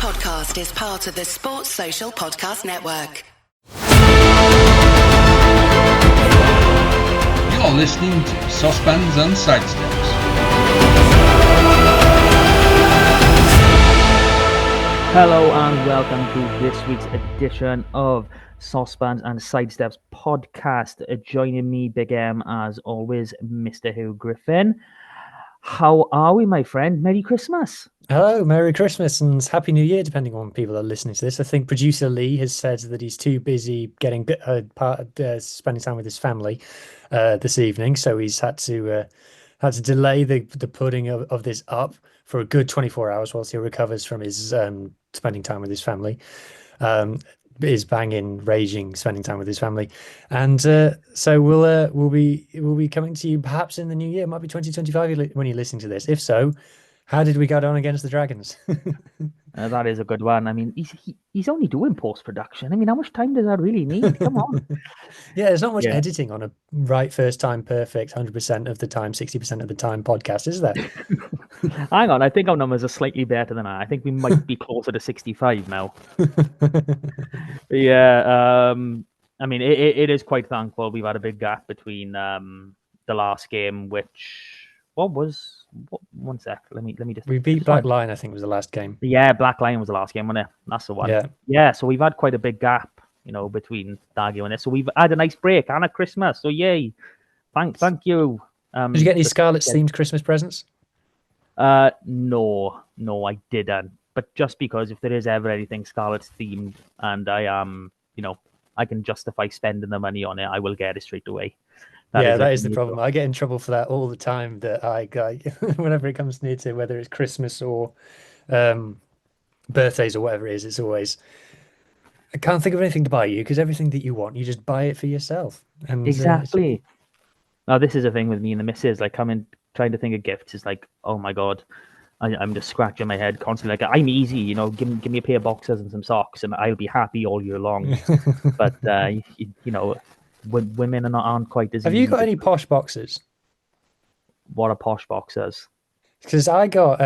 podcast is part of the Sports Social Podcast Network. You're listening to Saucepans and Sidesteps. Hello and welcome to this week's edition of Saucepans and Sidesteps podcast. Joining me, Big M, as always, Mr. Huw Griffin. How are we, my friend? Merry Christmas. Hello, Merry Christmas and Happy New Year, depending on when people are listening to this. I think producer Lee has said that he's too busy spending time with his family this evening, so he's had to delay the putting of this up for a good 24 hours whilst he recovers from his spending time with his family. Is banging, raging, spending time with his family, and so we'll be coming to you perhaps in the new year. It might be 2025 when you're listening to this. If so, how did we go down against the Dragons? That is a good one. I mean, he's only doing post-production. I mean, how much time does that really need? Come on. Yeah, there's not much editing on a right first time perfect 100% of the time, 60% of the time podcast, is there? Hang on, I think our numbers are slightly better than that. I think we might be closer to 65 now. Yeah, I mean, it is quite thankful. We've had a big gap between the last game, which one sec. Let me just. We beat Black Lion, I think, was the last game. Yeah, Black Lion was the last game, wasn't it? That's the one. Yeah. So we've had quite a big gap, between that game and this. So we've had a nice break and a Christmas. So yay! Thank you. Did you get any Scarlet's themed Christmas presents? No, I didn't. But just because if there is ever anything Scarlet's themed, and I am, I can justify spending the money on it, I will get it straight away. That is the problem. I get in trouble for that all the time. That I whenever it comes near to whether it's Christmas or birthdays or whatever it is, it's always I can't think of anything to buy you because everything that you want, you just buy it for yourself. And exactly. Now this is a thing with me and the missus. Like coming trying to think of gifts is like, oh my god, I'm just scratching my head constantly. Like I'm easy, give me a pair of boxers and some socks, and I'll be happy all year long. But women aren't quite as. Have you got any posh boxers? What are posh boxers? Because I got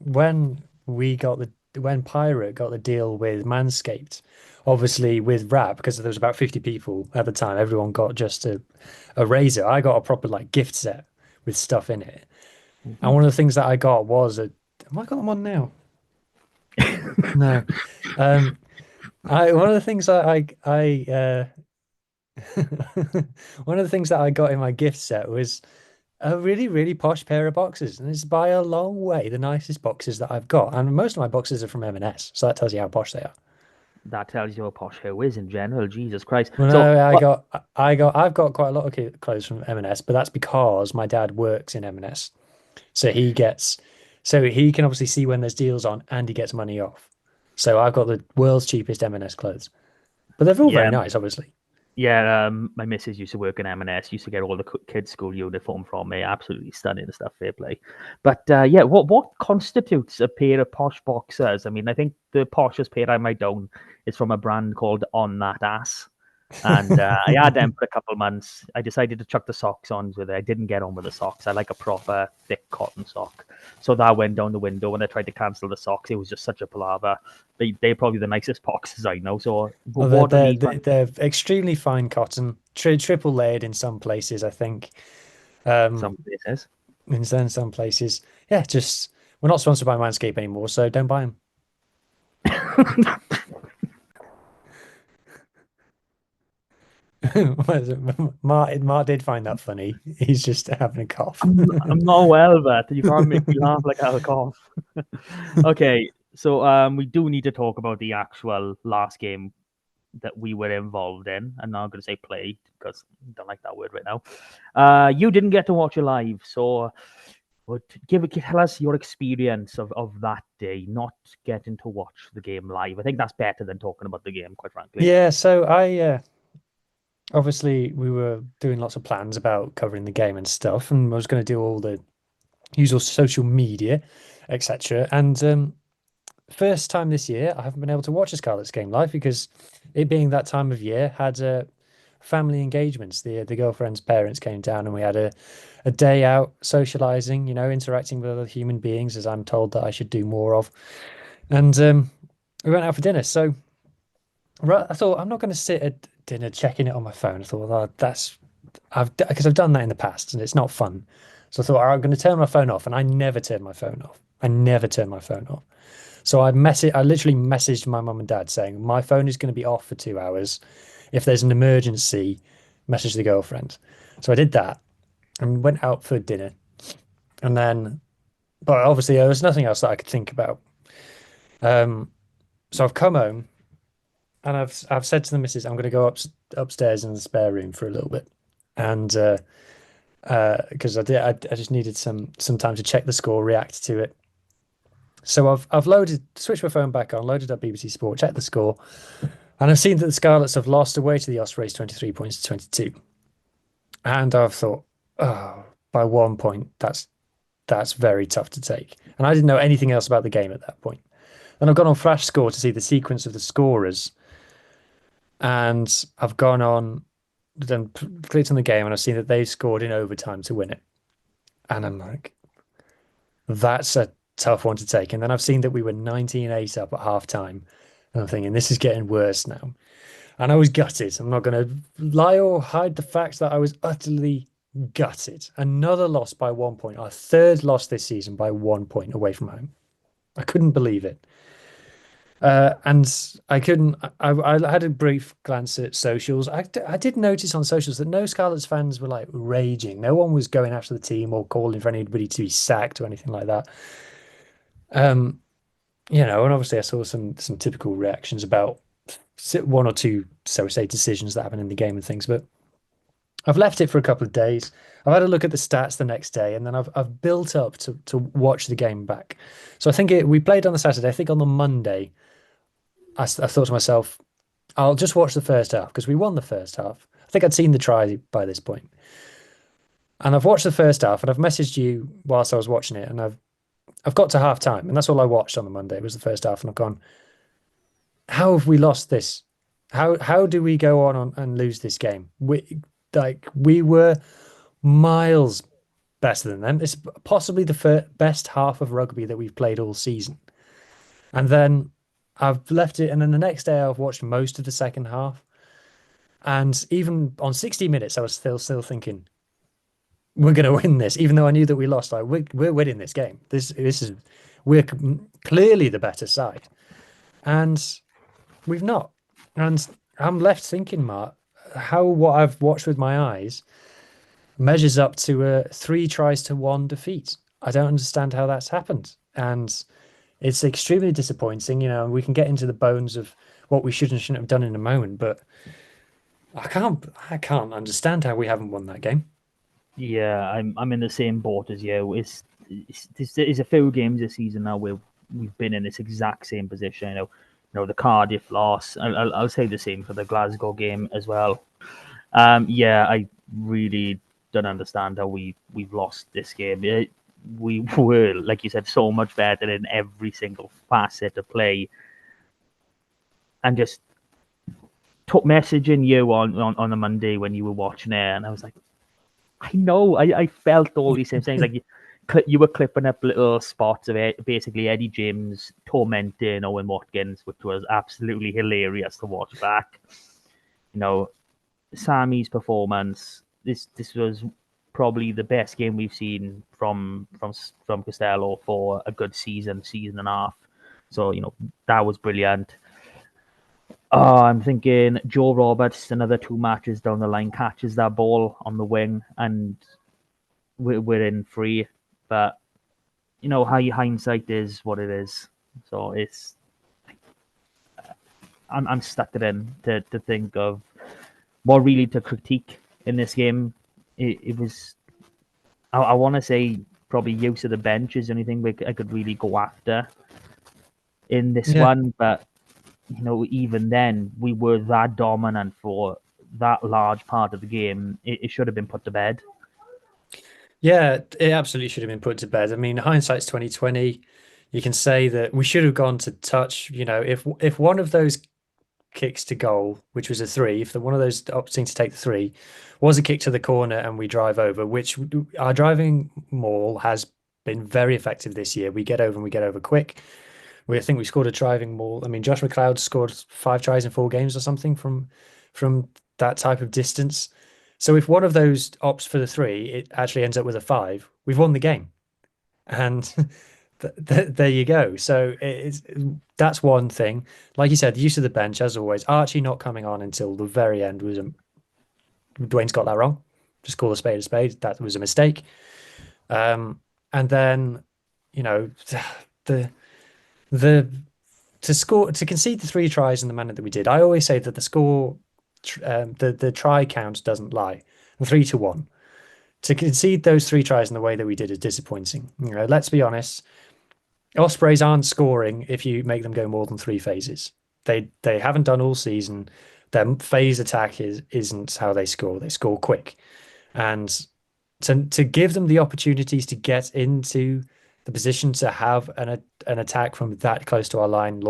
when Pirate got the deal with Manscaped, obviously with Rap, because there was about 50 people at the time, everyone got just a razor. I got a proper gift set with stuff in it. Mm-hmm. And one of the things that I got was have I got them on now? No. One of the things that one of the things that I got in my gift set was a really, really posh pair of boxers, and it's by a long way the nicest boxers that I've got. And most of my boxers are from M&S, so that tells you how posh they are. That tells you how posh Huw is in general. Jesus Christ! Well, no, I've got quite a lot of clothes from M&S, but that's because my dad works in M&S, so he can obviously see when there's deals on, and he gets money off. So I've got the world's cheapest M&S clothes, but they're all very nice, obviously. Yeah, my missus used to work in M&S. Used to get all the kids' school uniform from me. Absolutely stunning stuff. Fair play. But what constitutes a pair of posh boxers? I mean, I think the poshest pair I might own is from a brand called On That Ass, and I had them for a couple of months. I decided to chuck the socks on with it. I didn't get on with the socks. I like a proper thick cotton sock, so that went down the window. When I tried to cancel the socks, it was just such a palaver. They're probably the nicest boxes I know. So they're extremely fine cotton, triple layered in some places, I think. Some places. In some places, yeah. Just we're not sponsored by Manscaped anymore, so don't buy them. Mart did find that funny. He's just having a cough. I'm not well, but you can't make me laugh like I have a cough. Okay, so we do need to talk about the actual last game that we were involved in. I'm not going to say play because I don't like that word right now. You didn't get to watch it live, so tell us your experience of that day, not getting to watch the game live. I think that's better than talking about the game, quite frankly. Yeah, so I obviously we were doing lots of plans about covering the game and stuff, and I was going to do all the usual social media, etc. And first time this year, I haven't been able to watch a Scarlet's game live because it being that time of year had family engagements. The girlfriend's parents came down and we had a day out socializing, interacting with other human beings, as I'm told that I should do more of. And we went out for dinner. So I thought I'm not going to sit at dinner checking it on my phone. I thought, oh, because I've done that in the past and it's not fun. So I thought, all right, I'm going to turn my phone off, and I never turn my phone off. I never turn my phone off. So I literally messaged my mum and dad saying my phone is going to be off for 2 hours. If there's an emergency, message the girlfriend. So I did that and went out for dinner. And then, but obviously there was nothing else that I could think about. So I've come home and I've said to the missus, I'm going to go upstairs in the spare room for a little bit, and because I just needed some time to check the score, react to it. So I've switched my phone back on, loaded up BBC Sport, checked the score, and I've seen that the Scarlets have lost away to the Ospreys 23 points to 22. And I've thought, oh, by 1 point, that's very tough to take. And I didn't know anything else about the game at that point. Then I've gone on Flash Score to see the sequence of the scorers, and I've gone on, then clicked on the game, and I've seen that they scored in overtime to win it. And I'm like, that's a tough one to take. And then I've seen that we were 19-8 up at half time. And I'm thinking, this is getting worse now. And I was gutted. I'm not going to lie or hide the fact that I was utterly gutted. Another loss by 1 point. Our third loss this season by 1 point away from home. I couldn't believe it. And I couldn't. I had a brief glance at socials. I did notice on socials that no Scarlets fans were like raging. No one was going after the team or calling for anybody to be sacked or anything like that. And obviously I saw some typical reactions about one or two, so say, decisions that happen in the game and things. But I've left it for a couple of days. I've had a look at the stats the next day, and then I've built up to watch the game back. So I think we played on the Saturday. I think on the Monday, I thought to myself, I'll just watch the first half because we won the first half. I think I'd seen the try by this point. And I've watched the first half, and I've messaged you whilst I was watching it, and I've got to half time, and that's all I watched on the Monday was the first half, and I've gone, how have we lost this? How do we go on and lose this game? We were miles better than them. It's possibly the best half of rugby that we've played all season. And then I've left it, and then the next day I've watched most of the second half. And even on 60 minutes, I was still thinking, we're going to win this, even though I knew that we lost. Like we're winning this game. We're clearly the better side, and we've not. And I'm left thinking, Mart, how what I've watched with my eyes measures up to a 3 tries to 1 defeat. I don't understand how that's happened, and it's extremely disappointing. We can get into the bones of what we should and shouldn't have done in a moment, but I can't understand how we haven't won that game. Yeah, I'm in the same boat as you. It's a few games this season now where we've been in this exact same position. The Cardiff loss. I'll say the same for the Glasgow game as well. I really don't understand how we've lost this game. We were, like you said, so much better in every single facet of play, and just took messaging you on a Monday when you were watching it, and I was like, I know, I felt all these same things. Like you were clipping up little spots of it, basically Eddie James tormenting Owen Watkins, which was absolutely hilarious to watch back. Sammy's performance. This was probably the best game we've seen from Costello for a good season and a half. So that was brilliant. I'm thinking Joe Roberts, another 2 matches down the line, catches that ball on the wing, and we're in free. But how your hindsight is what it is. So I'm stuck in to think of what really to critique in this game. It was, I want to say, probably use of the bench is the only thing I could really go after in this one. But even then, we were that dominant for that large part of the game. It should have been put to bed. Yeah, it absolutely should have been put to bed. I mean, hindsight's 2020. You can say that we should have gone to touch. If one of those kicks to goal, which was a 3, if one of those opting to take the 3 was a kick to the corner and we drive over, which our driving maul has been very effective this year. We get over and we get over quick. I think we scored a driving maul. I mean, Josh McLeod scored 5 tries in 4 games or something from that type of distance. So if one of those opts for the 3, it actually ends up with a 5, we've won the game. And there you go. So that's one thing. Like you said, the use of the bench, as always. Archie not coming on until the very end was Dwayne's got that wrong. Just call a spade a spade. That was a mistake. And then, you know, the to concede the 3 tries in the manner that we did. I always say that the score, the try count doesn't lie. 3-1. To concede those 3 tries in the way that we did is disappointing. You know, let's be honest. Ospreys aren't scoring if you make them go more than 3 phases. They haven't done all season. Their phase attack isn't how they score. They score quick, and to give them the opportunities to get into the position to have an attack from that close to our line,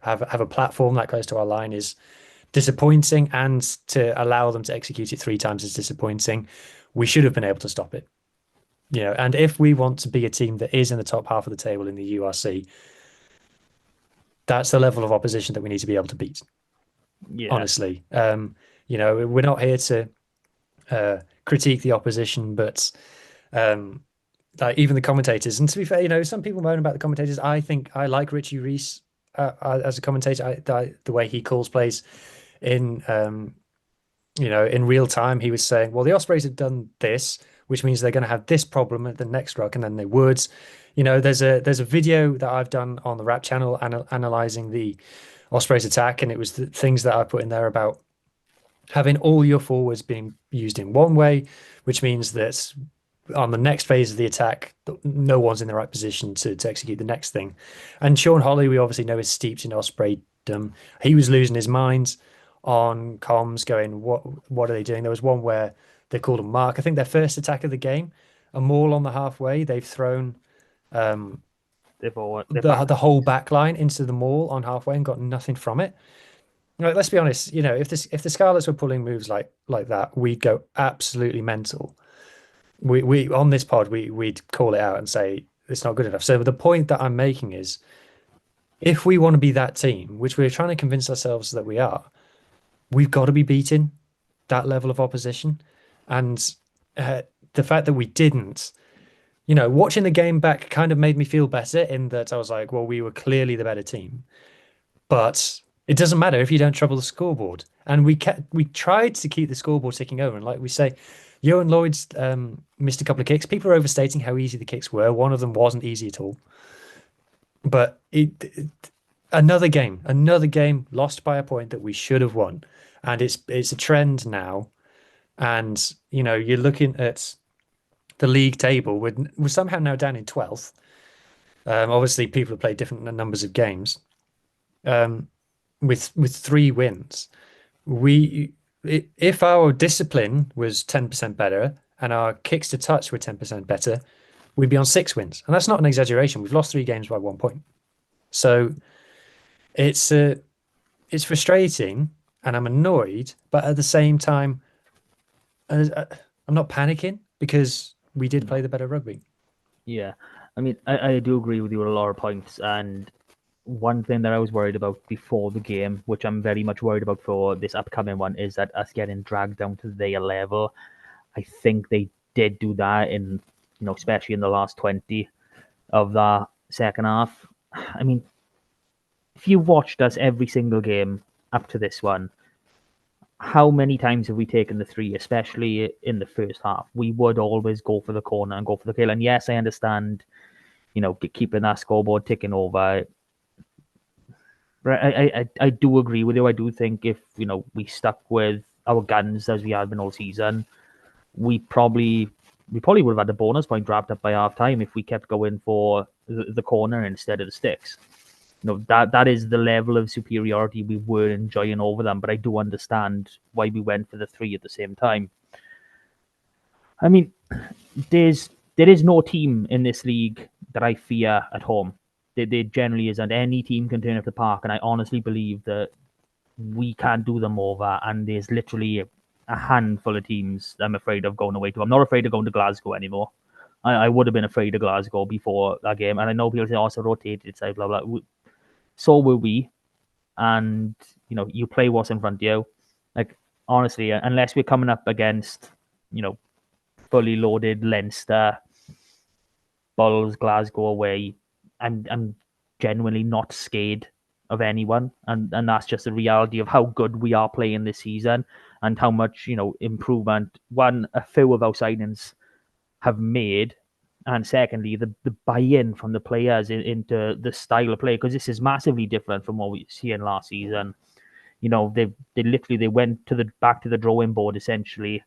have a platform that close to our line is disappointing, and to allow them to execute it 3 times is disappointing. We should have been able to stop it. You know, and if we want to be a team that is in the top half of the table in the URC, that's the level of opposition that we need to be able to beat. Yeah. Honestly, you know, we're not here to critique the opposition, but like even the commentators. And to be fair, you know, some people moan about the commentators. I think I like Richie Reese as a commentator. The way he calls plays in, you know, in real time, he was saying, well, the Ospreys have done this, which means they're going to have this problem at the next ruck, and then they would. You know, there's a video that I've done on the Rap channel analyzing the Ospreys attack, and it was the things that I put in there about having all your forwards being used in one way, which means that on the next phase of the attack, no one's in the right position to execute the next thing. And Sean Holly, we obviously know, is steeped in Ospreydom. He was losing his mind on comms, going, what are they doing? There was one where they called a mark. I think their first attack of the game, a maul on the halfway. They've thrown the whole back line into the maul on halfway and got nothing from it. Like, let's be honest, you know, if the Scarlets were pulling moves like that, we'd go absolutely mental. We on this pod, we'd call it out and say it's not good enough. So the point that I'm making is, if we want to be that team, which we're trying to convince ourselves that we are, we've got to be beating that level of opposition. And the fact that we didn't, you know, watching the game back kind of made me feel better, in that I was like, well, we were clearly the better team. But it doesn't matter if you don't trouble the scoreboard. And we tried to keep the scoreboard ticking over. And like we say, Johan Lloyd's missed a couple of kicks. People are overstating how easy the kicks were. One of them wasn't easy at all. But another game lost by a point that we should have won. And it's a trend now. And, you know, you're looking at the league table. We're somehow now down in 12th. Obviously, people have played different numbers of games. With 3 wins, if our discipline was 10% better and our kicks to touch were 10% better, we'd be on 6 wins. And that's not an exaggeration. We've lost 3 games by 1 point. So it's frustrating, and I'm annoyed, but at the same time, I'm not panicking, because we did play the better rugby. Yeah, I mean, I do agree with you on a lot of points. And one thing that I was worried about before the game, which I'm very much worried about for this upcoming one, is that us getting dragged down to their level. I think they did do that in, you know, especially in the last 20 of the second half. I mean, if you watched us every single game up to this one, how many times have we taken the 3, especially in the first half? We would always go for the corner and go for the kill. And yes, I understand, you know, keeping that scoreboard ticking over. I do agree with you. I do think if, you know, we stuck with our guns as we have been all season, we probably would have had the bonus point wrapped up by half time if we kept going for the corner instead of the sticks. You know, that is the level of superiority we were enjoying over them. But I do understand why we went for the 3 at the same time. I mean, there is no team in this league that I fear at home. There generally isn't. Any team can turn up the park, and I honestly believe that we can't do them over. And there's literally a handful of teams I'm afraid of going away to. I'm not afraid of going to Glasgow anymore. I would have been afraid of Glasgow before that game. And I know people say, also rotated, it's like blah, blah. So were we. And, you play what's in front of you. Like, honestly, unless we're coming up against, fully loaded Leinster, Bulls, Glasgow away, I'm genuinely not scared of anyone, and that's just the reality of how good we are playing this season and how much improvement a few of our signings have made, and secondly the buy-in from the players into the style of play, because this is massively different from what we see in last season. They went to the back to the drawing board essentially,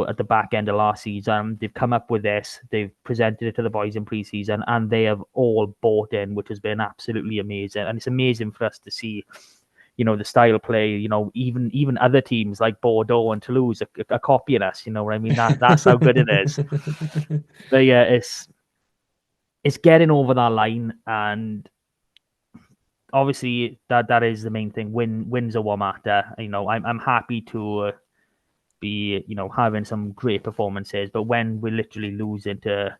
at the back end of last season. They've come up with this. They've presented it to the boys in pre-season, and they have all bought in, which has been absolutely amazing. And it's amazing for us to see, the style of play. Even other teams like Bordeaux and Toulouse are copying us. You know what I mean? That's how good it is. But yeah, it's getting over that line, and obviously that is the main thing. Wins are what matter. I'm happy to be having some great performances, but when we literally lose into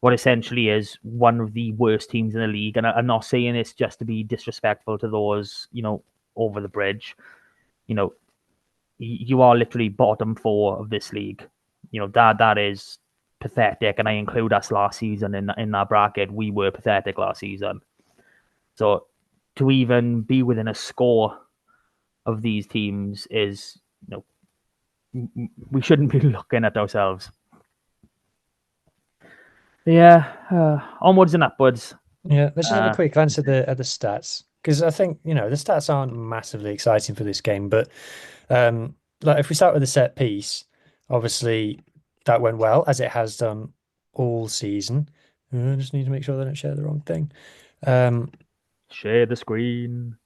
what essentially is one of the worst teams in the league, and I'm not saying this just to be disrespectful to those over the bridge, you are literally bottom four of this league. That is pathetic, and I include us last season in that bracket. We were pathetic last season, so to even be within a score of these teams is we shouldn't be looking at ourselves. Yeah, onwards and upwards. Yeah, let's just have a quick glance at the stats, because I think the stats aren't massively exciting for this game. But like if we start with the set piece, obviously that went well, as it has done all season. I just need to make sure they don't share the wrong thing. Share the screen.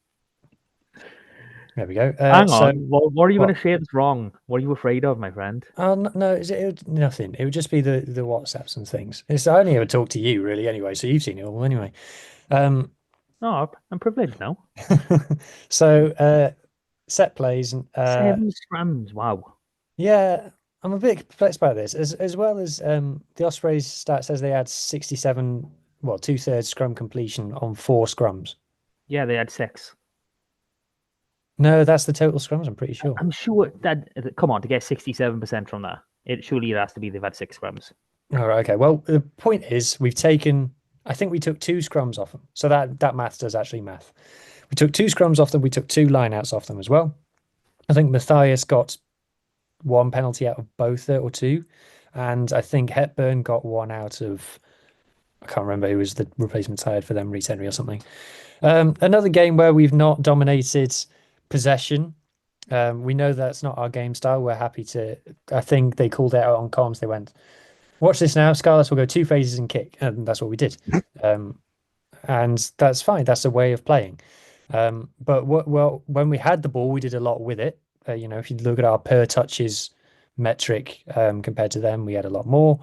There we go. Hang on. What are you going to share that's wrong? What are you afraid of, my friend? Oh no, nothing. It would just be the WhatsApps and things. I only ever talk to you really anyway, so you've seen it all anyway. Oh, I'm privileged now. So set plays and 7 scrums. Wow. Yeah, I'm a bit perplexed by this. As well as the Ospreys stat says they had 67, 2/3 scrum completion on 4 scrums. Yeah, they had 6. No, that's the total scrums, I'm pretty sure. I'm sure that, come on, to get 67% from that, surely it has to be they've had 6 scrums. All right, okay. Well, the point is I think we took 2 scrums off them. So that math does actually math. We took 2 scrums off them. We took 2 lineouts off them as well. I think Matthias got 1 penalty out of both, or 2. And I think Hepburn got 1 out of, I can't remember who was the replacement side for them, Reece Henry or something. Another game where we've not dominated possession. We know that's not our game style. We're happy to, I think they called it out on comms. They went, watch this now, Scarlets will go 2 phases and kick. And that's what we did. And that's fine. That's a way of playing. But when we had the ball, we did a lot with it. If you look at our per touches metric compared to them, we had a lot more.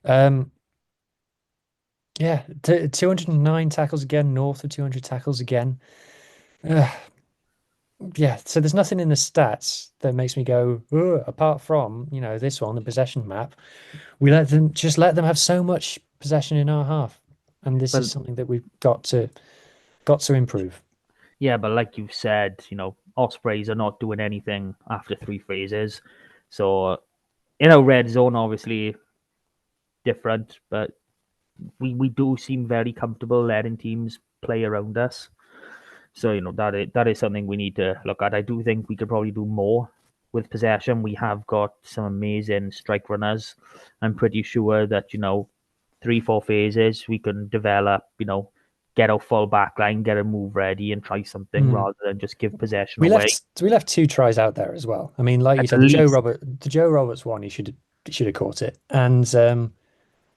209 tackles again, north of 200 tackles again. Yeah, so there's nothing in the stats that makes me go, apart from, this one, the possession map. We let them have so much possession in our half. And this is something that we've got to improve. Yeah, but like you've said, Ospreys are not doing anything after 3 phases. So, red zone, obviously different, but we do seem very comfortable letting teams play around us. So, that is something we need to look at. I do think we could probably do more with possession. We have got some amazing strike runners. I'm pretty sure that, 3-4 phases we can develop, get our full back line, get a move ready, and try something rather than just give possession away. We left 2 tries out there as well. I mean, like you said, the Joe Roberts one, he should have caught it, and the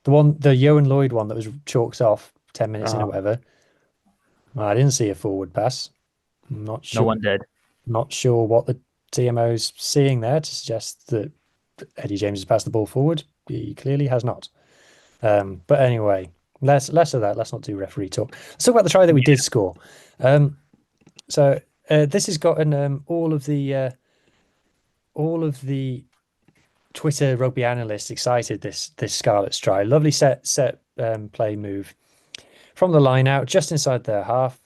Huw Lloyd one that was chalked off 10 minutes in or whatever. Well, I didn't see a forward pass. I'm not sure. No one did. Not sure what the TMO's seeing there to suggest that Eddie James has passed the ball forward. He clearly has not. But anyway, less of that. Let's not do referee talk. Let's talk about the try that we did score. So this has gotten all of the Twitter rugby analysts excited. This Scarlet's try, lovely set play move from the line out, just inside their half.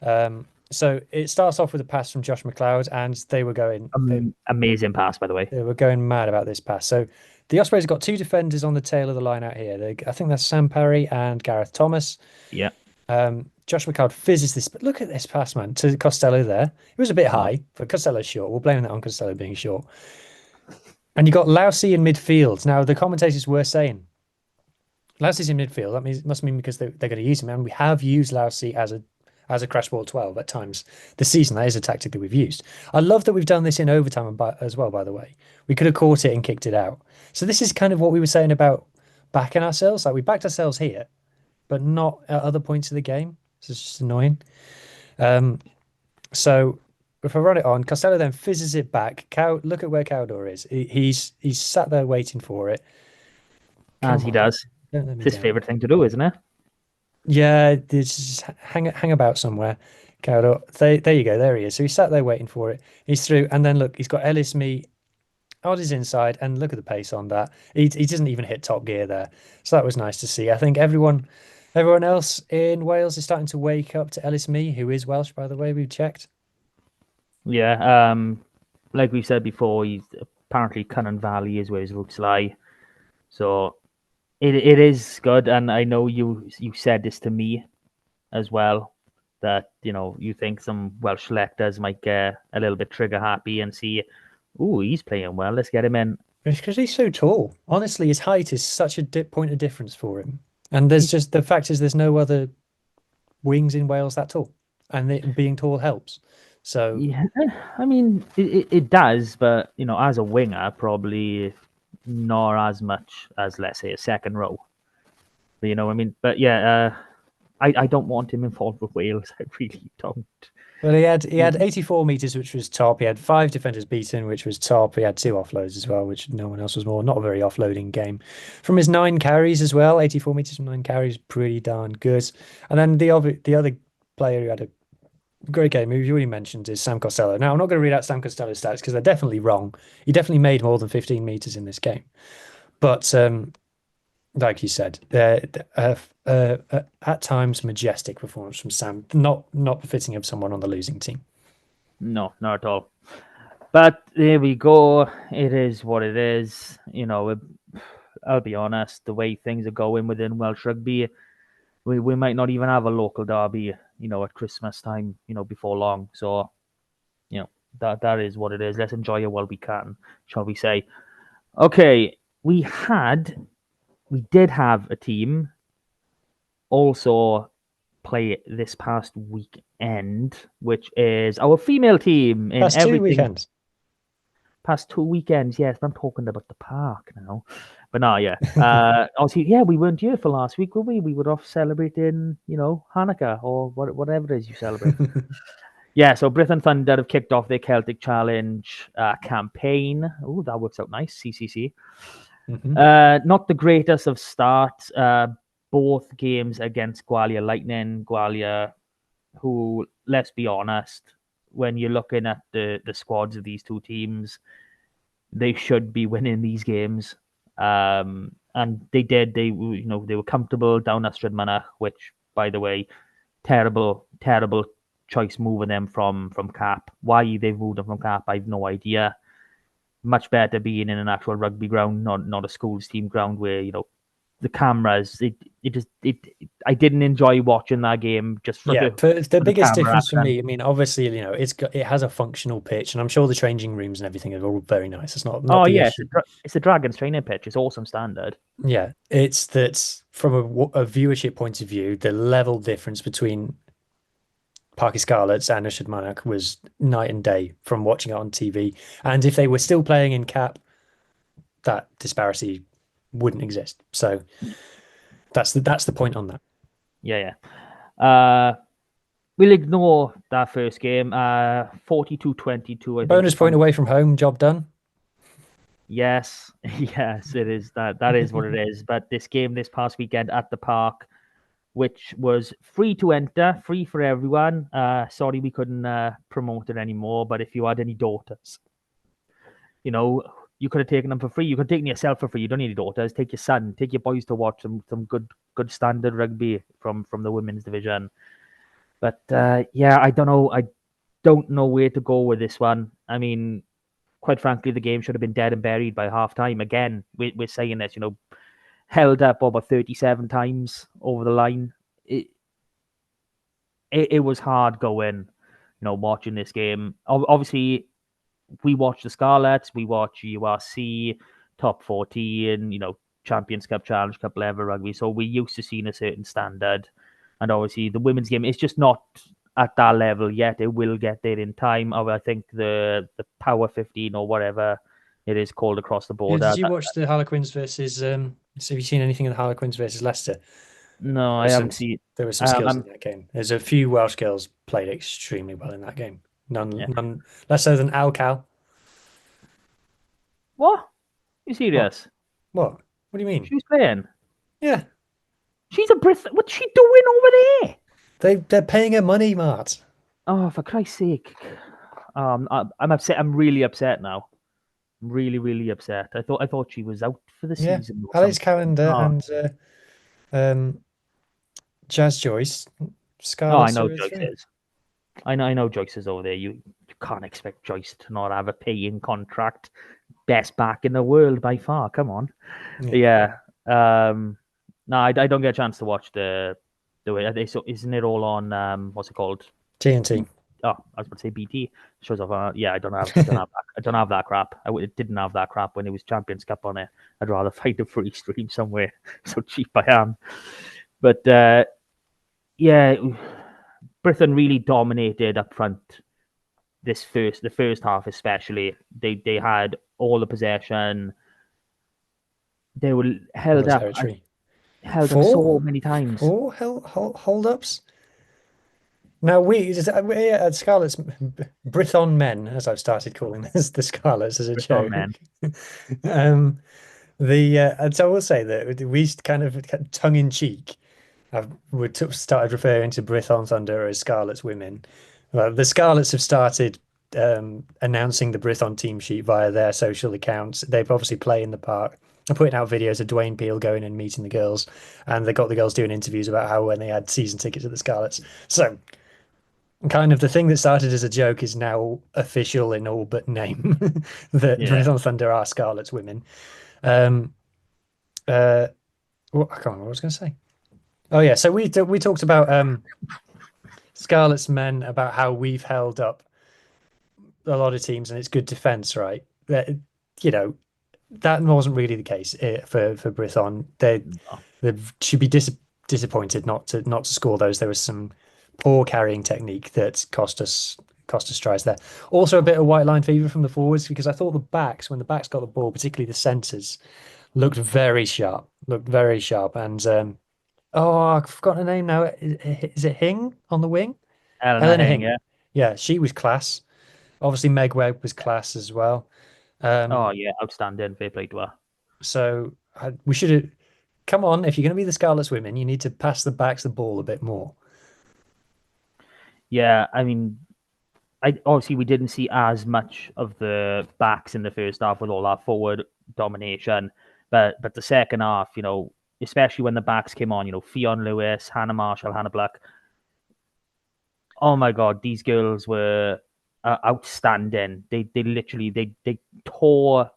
So it starts off with a pass from Josh McLeod, and Amazing pass, by the way. they were going mad about this pass. So the Ospreys have got two defenders on the tail of the line out here. I think that's Sam Parry and Gareth Thomas. Yeah. Josh McLeod fizzes this, but look at this pass, man, to Costello there. It was a bit high, but Costello's short. We'll blame that on Costello being short. And you got Lousy in midfield. Now, the commentators were saying Lousy's in midfield. That must mean because they're going to use him. And we have used Lousy as a crash ball 12 at times this season. That is a tactic that we've used. I love that we've done this in overtime as well, by the way. We could have caught it and kicked it out. So this is kind of what we were saying about backing ourselves. Like we backed ourselves here, but not at other points of the game. So it's just annoying. So if I run it on, Costello then fizzes it back. Look at where Cowdor is. He's sat there waiting for it. As he does. It's his favourite thing to do, isn't it? Yeah, just hang about somewhere. Cowdor. There you go. There he is. So he sat there waiting for it. He's through, and then look, he's got Ellis Me on his inside, and look at the pace on that. He doesn't even hit top gear there. So that was nice to see. I think everyone else in Wales is starting to wake up to Ellis Me, who is Welsh, by the way. We've checked. Yeah. Like we said before, he's apparently Cunnan Valley is where his roots lie. So it is good, and I know you said this to me as well, that you think some Welsh selectors might get a little bit trigger happy and see, ooh, he's playing well, let's get him in. It's because he's so tall. Honestly, his height is such a point of difference for him. And there's just the fact is there's no other wings in Wales that tall, and being tall helps. So yeah, I mean it does, but as a winger, probably not as much as, let's say, a second row. But I mean, but yeah, I don't want him involved with Wales. I really don't. Well, he had 84 meters, which was top. He had 5 defenders beaten, which was top. He had 2 offloads as well, which no one else was more. Not a very offloading game. From his 9 carries as well, 84 meters from 9 carries, pretty darn good. And then the other player who had a great game, who you already mentioned, is Sam Costello. Now, I'm not going to read out Sam Costello's stats because they're definitely wrong. He definitely made more than 15 meters in this game. But like you said, at times majestic performance from Sam, not befitting of someone on the losing team. No, not at all. But there we go. It is what it is. I'll be honest, the way things are going within Welsh rugby, we might not even have a local derby, at Christmas time, before long. So, that is what it is. Let's enjoy it while we can, shall we say. Okay, we did have a team also play this past weekend, which is our female team in past everything. 2 weekends. Past 2 weekends, yes. I'm talking about the park now. But no, yeah. Obviously, yeah, we weren't here for last week, were we? We were off celebrating, Hanukkah or whatever it is you celebrate. Yeah, so Britton Thunder have kicked off their Celtic Challenge campaign. Oh, that works out nice, CCC. Mm-hmm. Not the greatest of starts. Both games against Gwalia Lightning. Gwalia, who, let's be honest, when you're looking at the squads of these two teams, they should be winning these games. And they did. They were comfortable down at Stridmanach, which, by the way, terrible choice moving them from Cap. Why they've moved them from Cap, I have no idea. Much better being in an actual rugby ground, not a schools team ground where the cameras. I didn't enjoy watching that game just for the biggest difference for me. I mean, obviously, it has a functional pitch, and I'm sure the changing rooms and everything are all very nice. It's not the issue. It's a Dragons training pitch. It's awesome standard. Yeah, it's that from a viewership point of view, the level difference between Parky Scarlets and Ashadmanak was night and day from watching it on TV. And if they were still playing in Cap, that disparity wouldn't exist. So that's the point on that. Yeah. We'll ignore that first game. 42-22. Bonus point away from home. Job done. Yes, it is. That is what it is. But this game this past weekend at the park, which was free to enter, free for everyone. Sorry we couldn't promote it anymore, but if you had any daughters, you could have taken them for free. You could have taken yourself for free. You don't need any daughters. Take your son, take your boys to watch some good standard rugby from the women's division. But yeah, I don't know. I don't know where to go with this one. I mean, quite frankly, the game should have been dead and buried by half time. Again, we're saying this, held up over 37 times over the line. It was hard going, watching this game. Obviously, we watch the Scarlets, we watch URC, top 14, Champions Cup, Challenge Cup level rugby. So we're used to seeing a certain standard. And obviously, the women's game is just not at that level yet. It will get there in time. I think the Power 15 or whatever it is called across the Yeah, border. did you watch the Harlequins versus? So have you seen anything of the Harlequins versus Leicester? No, I There's some haven't seen. there were some skills in I'm that game. There's a few Welsh girls played extremely well in that game. yeah. None less so than Alcal. What? You What? serious? What? What do you mean? She's playing. Yeah, She's a Brit. What's she doing over there? they're paying her money, Mart. Oh, for Christ's sake! I'm upset. I'm really upset now. Really, really upset. I thought she was out for the Yeah, season or Alex something. Callender Oh, and Jazz Joyce, oh, I Scarlets know are Joyce through. is. I know Joyce is over there. You can't expect Joyce to not have a paying contract. Best back in the world by far. Come on. Yeah. Yeah. No, I don't get a chance to watch the way. So isn't it all on what's it called? TNT. Oh, I was about to say BT. Shows off. Yeah, I don't have that crap. Didn't have that crap when it was Champions Cup on it. I'd rather find a free stream somewhere. So cheap I am. But yeah, Britain really dominated up front. The first half especially. They had all the possession. They were All held the up territory. so many times. Four hold ups. Now we at Scarlets, Brithon men, as I've started calling this, the Scarlets as a Britain joke. men. um, and so I will say that we kind of tongue in cheek, started referring to Brithon Thunder as Scarlets women. Well, the Scarlets have started announcing the Brithon team sheet via their social accounts. They've obviously play in the park. They're putting out videos of Dwayne Peel going and meeting the girls, and they got the girls doing interviews about how when they had season tickets at the Scarlets. So kind of the thing that started as a joke is now official in all but name that Yeah. Brithon Thunder are Scarlet's women. Um, I can't remember what I was going to say. Oh yeah, so we talked about Scarlet's men, about how we've held up a lot of teams and it's good defense, right? That that wasn't really the case for Brithon. They should be disappointed not to score those. There was some poor carrying technique that cost us tries there. Also, a bit of white line fever from the forwards because I thought when the backs got the ball, particularly the centres, looked very sharp. And oh, I've forgotten her name now. Is it Hing on the wing? Eleanor Eleanor Hing, Hing. yeah. Yeah, she was class. Obviously, Meg Webb was class as well. Oh yeah, outstanding. Fair play to her. So we should have come on. If you're going to be the Scarlets women, you need to pass the backs the ball a bit more. Yeah, I mean, obviously we didn't see as much of the backs in the first half with all that forward domination, but the second half, especially when the backs came on, Fionn Lewis, Hannah Marshall, Hannah Black. Oh my God, these girls were outstanding. They literally they tore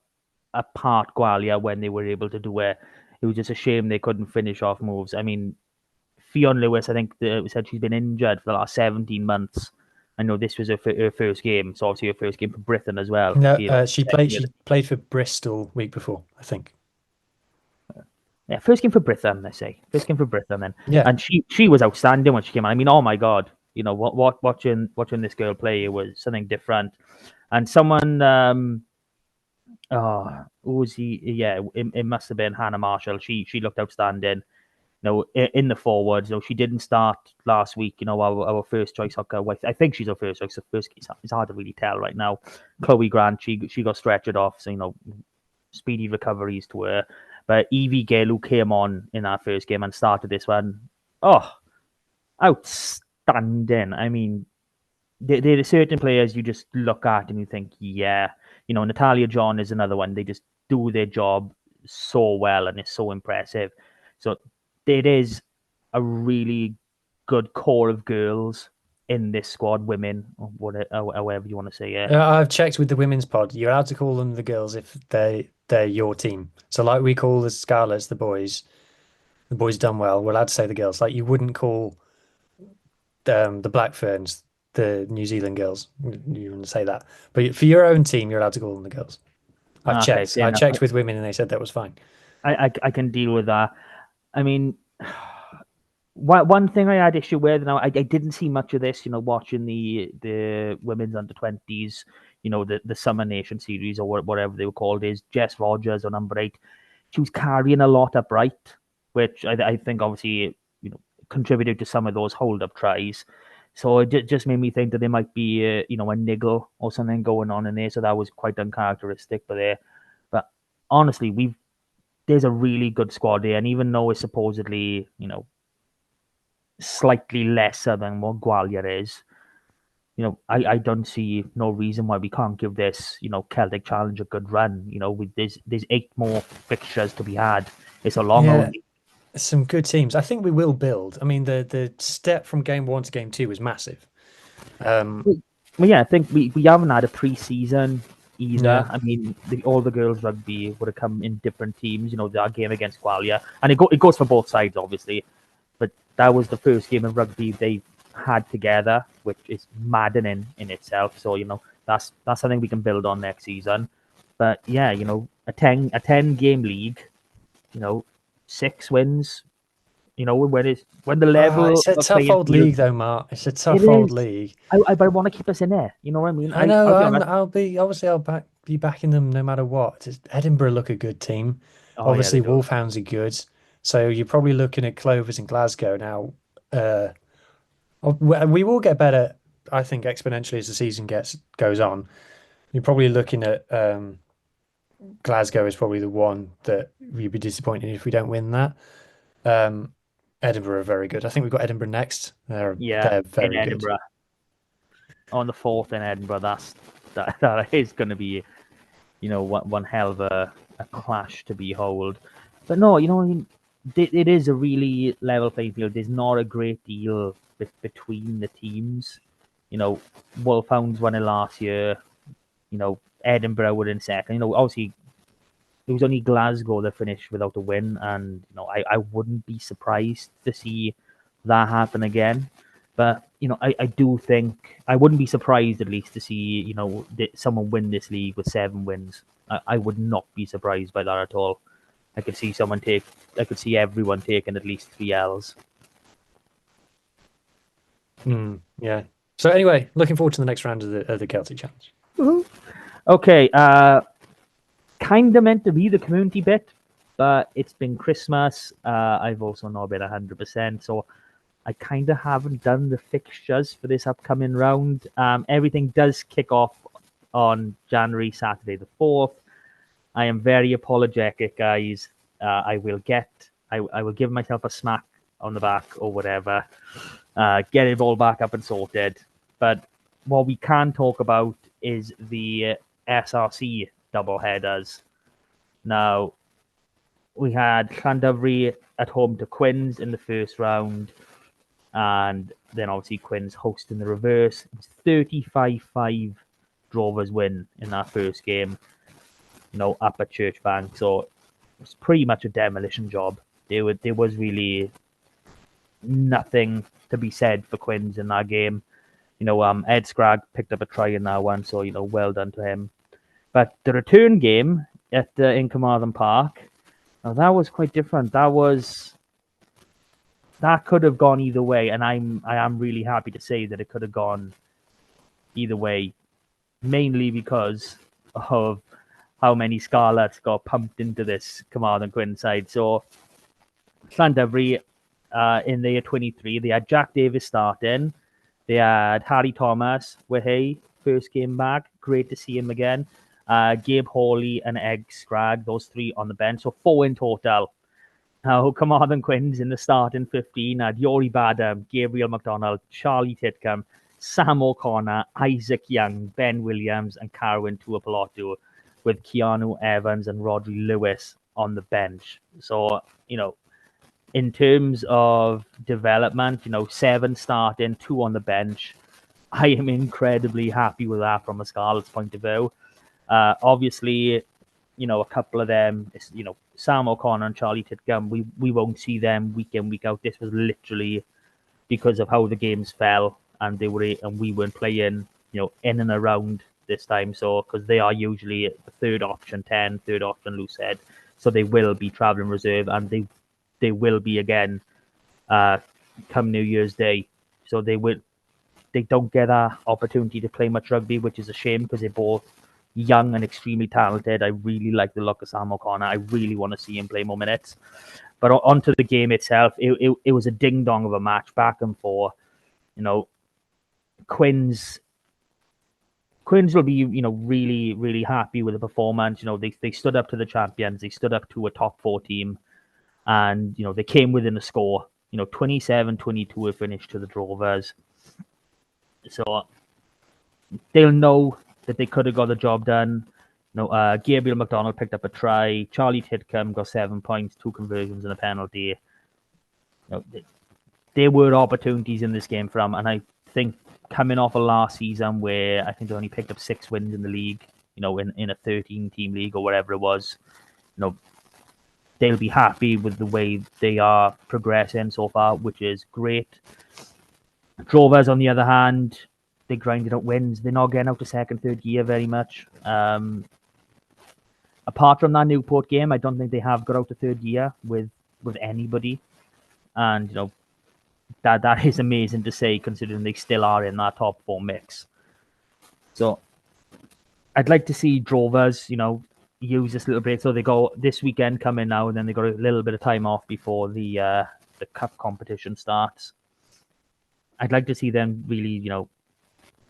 apart Gwalia when they were able to do it. It was just a shame they couldn't finish off moves. I mean, Fionn Lewis, I think said she's been injured for the last 17 months. I know this was her first game, so obviously her first game for Britain as well. No, she played for Bristol week before, I think. Yeah, first game for Britain, I say. First game for Britain, then. Yeah, And she was outstanding when she came on. I mean, oh my God, watching this girl play was something different. And someone, who was he? Yeah, it must have been Hannah Marshall. She looked outstanding. In the forwards. She didn't start last week. Our first choice hooker. I think she's our first choice. It's hard to really tell right now. Chloe Grant, she got stretched off. So speedy recoveries to her. But Evie Gale, who came on in our first game and started this one, oh, outstanding. I mean, there are certain players you just look at and you think, yeah, Natalia John is another one. They just do their job so well and it's so impressive. So it is a really good core of girls in this squad, women, or whatever, however you want to say it. I've checked with the women's pod. You're allowed to call them the girls if they're your team. So like we call the Scarlets the boys. The boys done well. We're allowed to say the girls. Like you wouldn't call the Black Ferns the New Zealand girls. You wouldn't say that. But for your own team, you're allowed to call them the girls. I've Okay, checked. fair I enough. checked with women and they said that was fine. I can deal with that. I mean, one thing I had issue with, now I didn't see much of this, watching the women's under-20s, the Summer Nation series or whatever they were called, is Jess Rogers on number 8. She was carrying a lot upright, which I think obviously, contributed to some of those hold-up tries. So it just made me think that there might be, a niggle or something going on in there. So that was quite uncharacteristic. But honestly, there's a really good squad here, and even though it's supposedly, slightly lesser than what Gwalia is, I don't see no reason why we can't give this, Celtic Challenge a good run. There's 8 more fixtures to be had. It's a long old. Some good teams. I think we will build. I mean, the step from game 1 to game 2 was massive. Well, yeah, I think we haven't had a pre-season either. Yeah. I mean, all the girls rugby would have come in different teams. Our game against Gwalia, and it goes for both sides, obviously. But that was the first game of rugby they had together, which is maddening in itself. So that's something we can build on next season. But yeah, a 10 game league, 6 wins. When the level It's a of tough playing old field, league, though, Mark. It's a tough it old is. league. But I want to keep us in there. You know what I mean? I know. I'll be honest. I'll be backing them no matter what. Edinburgh look a good team. Oh yeah, Obviously, they do. Wolfhounds are good. So you're probably looking at Clovers and Glasgow now. We will get better, I think, exponentially as the season goes on. You're probably looking at Glasgow is probably the one that we'd be disappointed if we don't win that. Edinburgh are very good. I think we've got Edinburgh next. They're Yeah, very in good. Edinburgh. On the 4th in Edinburgh, that is going to be, one hell of a clash to behold. But no, I mean, it is a really level playing field. There's not a great deal between the teams. Wolfhounds won it last year. Edinburgh were in second. Obviously, it was only Glasgow that finished without a win, and I wouldn't be surprised to see that happen again. But I do think I wouldn't be surprised, at least, to see someone win this league with 7 wins. I would not be surprised by that at all. I could see everyone taking at least 3 L's. Yeah. So anyway, looking forward to the next round of the Celtic Challenge. Woo-hoo. Okay, kind of meant to be the community bit, but it's been Christmas. I've also not been 100%, so I kind of haven't done the fixtures for this upcoming round. Everything does kick off on Saturday the 4th. I am very apologetic, guys. I will give myself a smack on the back or whatever. Get it all back up and sorted. But what we can talk about is the SRC double headers. Now, we had Llandovery at home to Quins in the first round, and then obviously Quins hosting the reverse. It was 35-5 Drovers win in that first game, up at Churchbank. So it was pretty much a demolition job. There was really nothing to be said for Quins in that game. Ed Scragg picked up a try in that one, so well done to him. But the return game in Carmarthen Park, now that was quite different. That could have gone either way, and I am really happy to say that it could have gone either way, mainly because of how many Scarlets got pumped into this Carmarthen Quinn side. So Llandovery in the 23, they had Jack Davis starting. They had Harry Thomas, Wahey, first game back. Great to see him again. Gabe Hawley and Ed Scragg, those 3 on the bench. So 4 in total. Now, Carmarthen Quins in the starting 15 had Yori Badham, Gabriel McDonald, Charlie Titcomb, Sam O'Connor, Isaac Young, Ben Williams, and Carwyn Tuapolotu, with Keanu Evans and Rodri Lewis on the bench. So, in terms of development, 7 starting, 2 on the bench. I am incredibly happy with that from a Scarlet's point of view. Obviously, a couple of them, Sam O'Connor and Charlie Titcombe, we won't see them week in, week out. This was literally because of how the games fell, and we weren't playing, in and around this time. So, because they are usually the third option 10, third option loose head, so they will be travelling reserve, and they will be again come New Year's Day. So they don't get that opportunity to play much rugby, which is a shame because they're both young and extremely talented. I really like the look of Sam O'Connor. I really want to see him play more minutes. But onto the game itself, it was a ding dong of a match, back and forth. Quins will be, really, really happy with the performance. They stood up to the champions. They stood up to a top 4 team, and they came within a score. 27-22 were finished to the Drovers. So they'll know that they could have got the job done. Gabriel McDonald picked up a try. Charlie Titcombe got 7 points, 2 conversions and a penalty. There were opportunities in this game for them, and I think coming off of last season where I think they only picked up 6 wins in the league, in a 13-team league or whatever it was, they'll be happy with the way they are progressing so far, which is great. Drovers, on the other hand, they grinded out wins. They're not getting out to second, third gear very much. Apart from that Newport game, I don't think they have got out to third gear with anybody. And, that is amazing to say, considering they still are in that top 4 mix. So I'd like to see Drovers, use this little bit. So they go this weekend coming now, and then they got a little bit of time off before the cup competition starts. I'd like to see them really,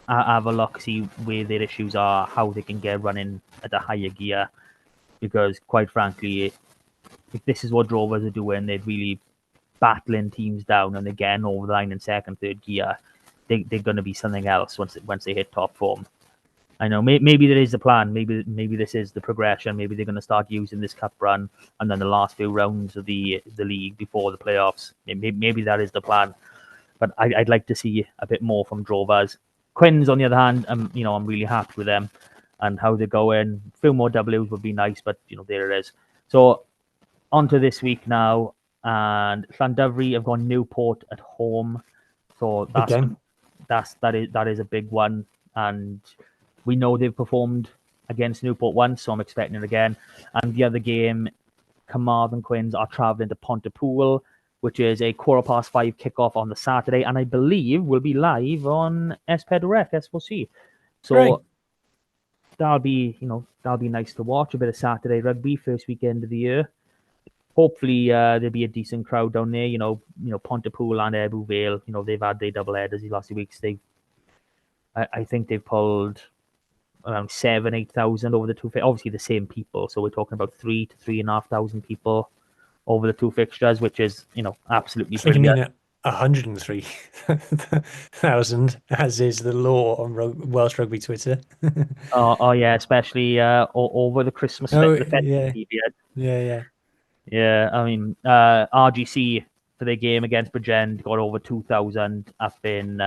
have a look, see where their issues are, how they can get running at a higher gear. Because quite frankly, if this is what Drovers are doing, they're really battling teams down and they're getting over the line in second, third gear. They're going to be something else once they hit top form. I know maybe there is a plan. Maybe this is the progression. Maybe they're going to start using this cup run and then the last few rounds of the league before the playoffs. Maybe that is the plan. But I'd like to see a bit more from Drovers. Quins, on the other hand, I'm really happy with them and how they're going. A few more W's would be nice, but there it is. So on to this week now, and Llandovery have gone Newport at home. So that is a big one, and we know they've performed against Newport once, so I'm expecting it again. And the other game, Carmarthen Quins are travelling to Pontypool, which is a 5:15 kickoff on the Saturday, and I believe will be live on S4C. So Great. that'll be nice to watch. A bit of Saturday rugby, first weekend of the year. Hopefully there'll be a decent crowd down there. Pontypool and Ebbw Vale. They've had their double headers these last 2 weeks. I think they've pulled around 7,000-8,000 over the two. Obviously the same people, so we're talking about 3,000 to 3,500 people over the 2 fixtures, which is, absolutely brilliant. You mean 103,000, as is the law on Welsh Rugby Twitter. Oh yeah, especially over the Christmas period. Yeah. I mean, RGC for their game against Bridgend got over 2,000 up in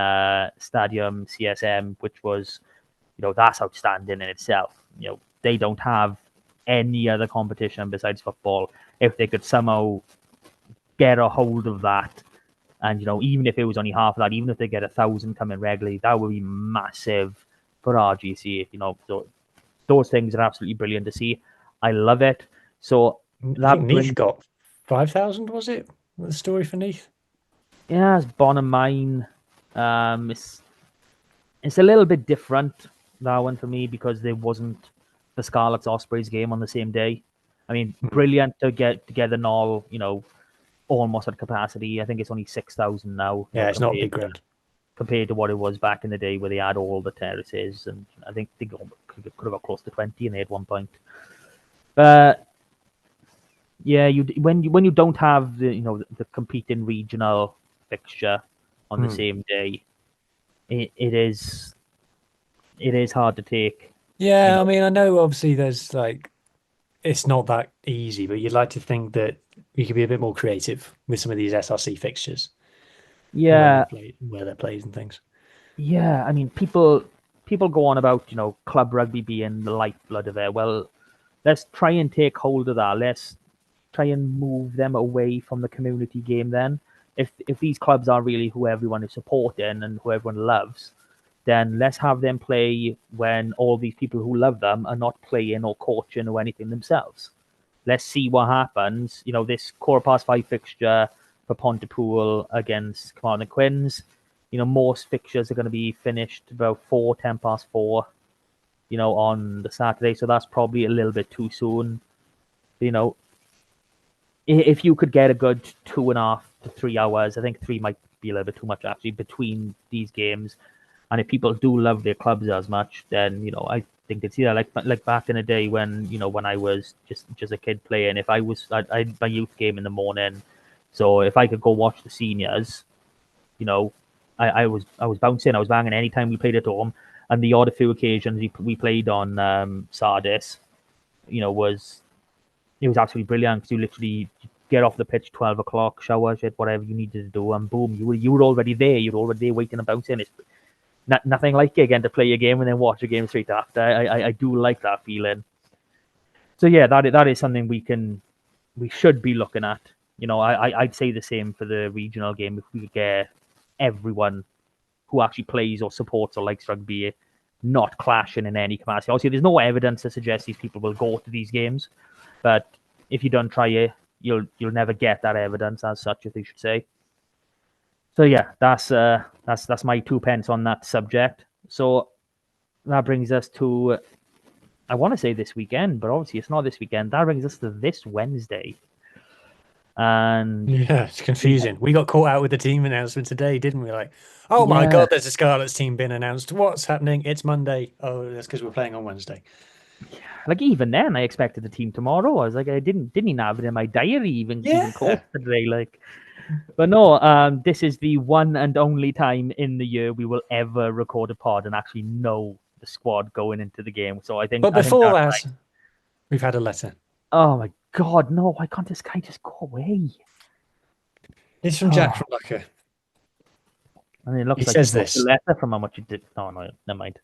Stadium CSM, which was, that's outstanding in itself. They don't have any other competition besides football. If they could somehow get a hold of that, and even if it was only half of that, even if they get 1,000 coming regularly, that would be massive for RGC. So those things are absolutely brilliant to see. I love it. So I think Neath got 5,000, was it? The story for Neath? Yeah, it's Bonham Mine. It's a little bit different, that one, for me, because there wasn't the Scarlets Ospreys game on the same day. I mean, brilliant to get together all, almost at capacity. I think it's only 6,000 now. Yeah, it's not a big ground. Compared to what it was back in the day where they had all the terraces, and I think they could have got close to 20 and they had 1 point. But yeah, when you don't have the competing regional fixture on the same day, it is hard to take. Yeah, I mean, I know obviously there's it's not that easy, but you'd like to think that you could be a bit more creative with some of these SRC fixtures and when Yeah, they play, where they're played and things. yeah. I mean, people go on about club rugby being the lifeblood of it. Well, let's try and take hold of that. Let's try and move them away from the community game. Then, if these clubs are really who everyone is supporting and who everyone loves, then let's have them play when all these people who love them are not playing or coaching or anything themselves. Let's see what happens. This quarter past five fixture for Pontypool against Carmarthen Quins. Most fixtures are going to be finished about 4, 4:10, on the Saturday. So that's probably a little bit too soon. You know, if you could get a good 2.5 to 3 hours, I think three might be a little bit too much actually between these games. And if people do love their clubs as much, then I think it's like back in the day when I was just a kid playing. If I had my youth game in the morning, so if I could go watch the seniors, you know, I was bouncing, I was banging anytime we played at home, and the odd few occasions we played on Sardis, was it was absolutely brilliant because you literally get off the pitch 12 o'clock, shower, shit, whatever you needed to do, and boom, you were already there. You're already there waiting and bouncing. It's nothing like it again to play a game and then watch a game straight after. I do like that feeling. So yeah, that is something we should be looking at. I'd say the same for the regional game. If we could get everyone who actually plays or supports or likes rugby not clashing in any capacity. Obviously, there's no evidence to suggest these people will go to these games, but if you don't try it, you'll never get that evidence as such, if they should say. So yeah, that's my 2 pence on that subject. So that brings us to, I want to say this weekend, but obviously it's not this weekend. That brings us to this Wednesday. And Yeah, it's confusing. We got caught out with the team announcement today, didn't we? Like, oh my yeah, God, there's a Scarlets team been announced. What's happening? It's Monday. Oh, that's because we're playing on Wednesday. like even then, I expected the team tomorrow. I was like, I didn't even have it in my diary even close Yeah. to today. Like, but no, this is the one and only time in the year we will ever record a pod and actually know the squad going into the game. So I think But I think before that's that, right. we've had a letter. Oh my God, no! Why can't this guy just go away? It's from Jack Oh, from Lucker. and it He looks like says you've got the this. letter from how much you did. Oh no, never mind.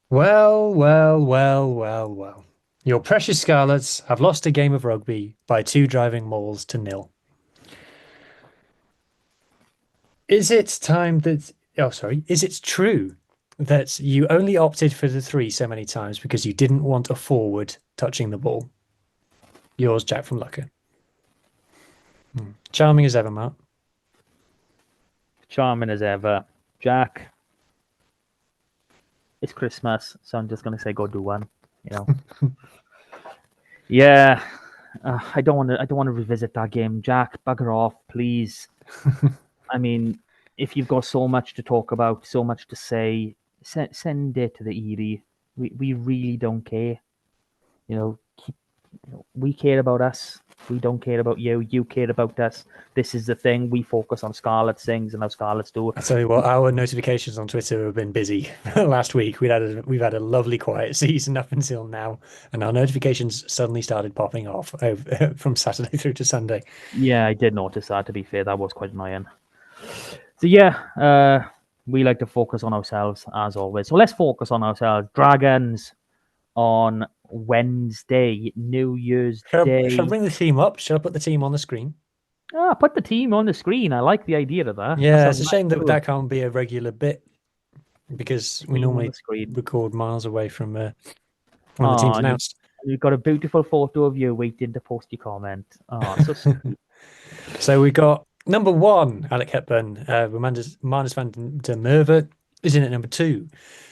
Well, well, well, well, well. Your precious Scarlets have lost a game of rugby by 2 driving mauls to 0. Is it time that... Oh, sorry. Is it true that you only opted for the 3 so many times because you didn't want a forward touching the ball? Yours, Jack from Lucker. Charming as ever, Mart. Charming as ever, Jack. It's Christmas, so I'm just gonna say go do one. Yeah, I don't want to. I don't want to revisit that game, Jack. Bugger off, please. I mean, if you've got so much to talk about, so much to say, send it to the Erie. We really don't care. Keep, we care about us. We don't care about you. You care about us. This is the thing. We focus on Scarlet's things and how Scarlet's do. I tell you what, our notifications on Twitter have been busy. Last week we've had a lovely quiet season up until now, and our notifications suddenly started popping off from Saturday through to Sunday. Yeah, I did notice that. To be fair, that was quite annoying. So yeah, we like to focus on ourselves as always. So let's focus on ourselves. Dragons on Wednesday, New Year's Day. Shall I bring the team up? Shall I put the team on the screen? Put the team on the screen. I like the idea of that. That Yeah, sounds it's a nice. shame that Cool. that can't be a regular bit because we Team on normally the screen. record miles away from when the team's announced. You've got a beautiful photo of you waiting to post your comment. Oh, so sweet. So we got number 1, Alec Hepburn. Manus van der Merwe is in at number 2.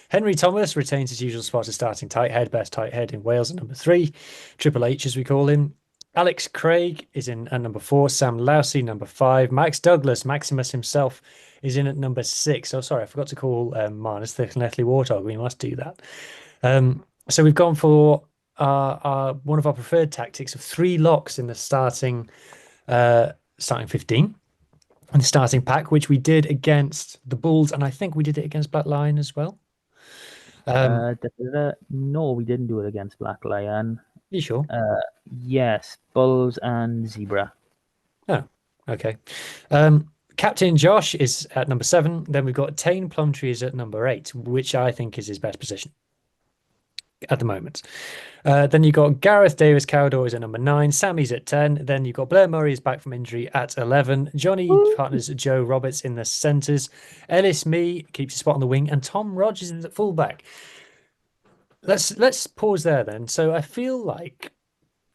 Henry Thomas retains his usual spot as starting tight head, best tight head in Wales at number 3. Triple H, as we call him. Alex Craig is in at number 4. Sam Lousy, number 5. Max Douglas, Maximus himself, is in at number 6. Oh, sorry, I forgot to call Marnus the Llanelli Warthog. We must do that. So we've gone for one of our preferred tactics of 3 locks in the starting 15 and the starting pack, which we did against the Bulls, and I think we did it against Black Lion as well. No, we didn't do it against Black Lion. You sure? Yes, Bulls and Zebra. Oh, okay. Captain Josh is at number 7. Then we've got Tane Plumtree is at number 8, which I think is his best position at the moment. Then you've got Gareth Davis Cowdoy is at number 9. Sammy's at 10. Then you've got Blair Murray is back from injury at 11. Johnny partners Joe Roberts in the centres. Ellis Mee keeps his spot on the wing, and Tom Rogers is at fullback. Let's pause there then. So I feel like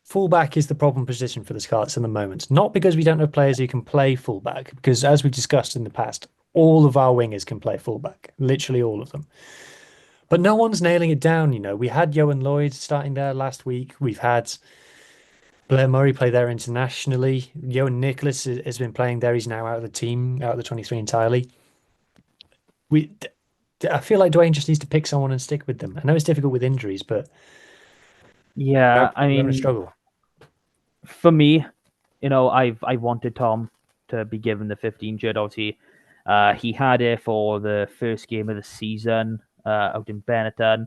fullback is the problem position for the Scarlets in the moment. Not because we don't have players who can play fullback, because as we discussed in the past, all of our wingers can play fullback, literally all of them. But no one's nailing it down. We had Yohan Lloyd starting there last week. We've had Blair Murray play there internationally. Johan Nicholas has been playing there. He's now out of the team, out of the 23 entirely. I feel like Dwayne just needs to pick someone and stick with them. I know it's difficult with injuries, but Yeah, I we're going to mean, struggle. for me, I wanted Tom to be given the 15 shirt. Obviously, he had it for the first game of the season out in Benetton,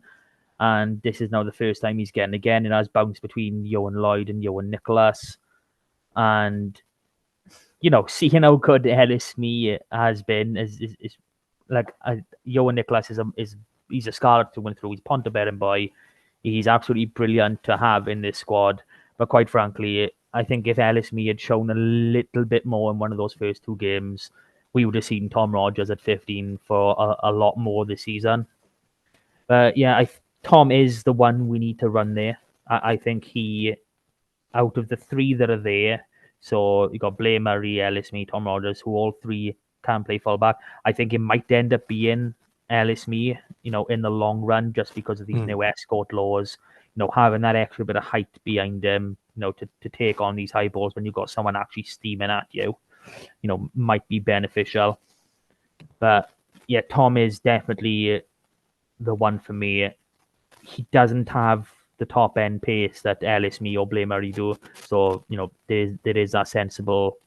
and this is now the first time he's getting again. It has bounced between Johan Lloyd and Johan Nicholas, and seeing how good Ellis Mee has been is like Johan Nicholas he's a Scarlet through and through. He's Ponte bearing boy. He's absolutely brilliant to have in this squad. But quite frankly, I think if Ellis Mee had shown a little bit more in one of those first 2 games, we would have seen Tom Rogers at 15 for a lot more this season. But yeah, Tom is the one we need to run there. I think he, out of the 3 that are there, so you got Blair Murray, Ellis Mee, Tom Rogers, who all 3 can play fullback. I think it might end up being Ellis Mee, in the long run, just because of these new escort laws. Having that extra bit of height behind him, to take on these high balls when you've got someone actually steaming at you, might be beneficial. But yeah, Tom is definitely the one for me. He doesn't have the top end pace that Ellis Mee or Blair Murray do. So, there is that sensible,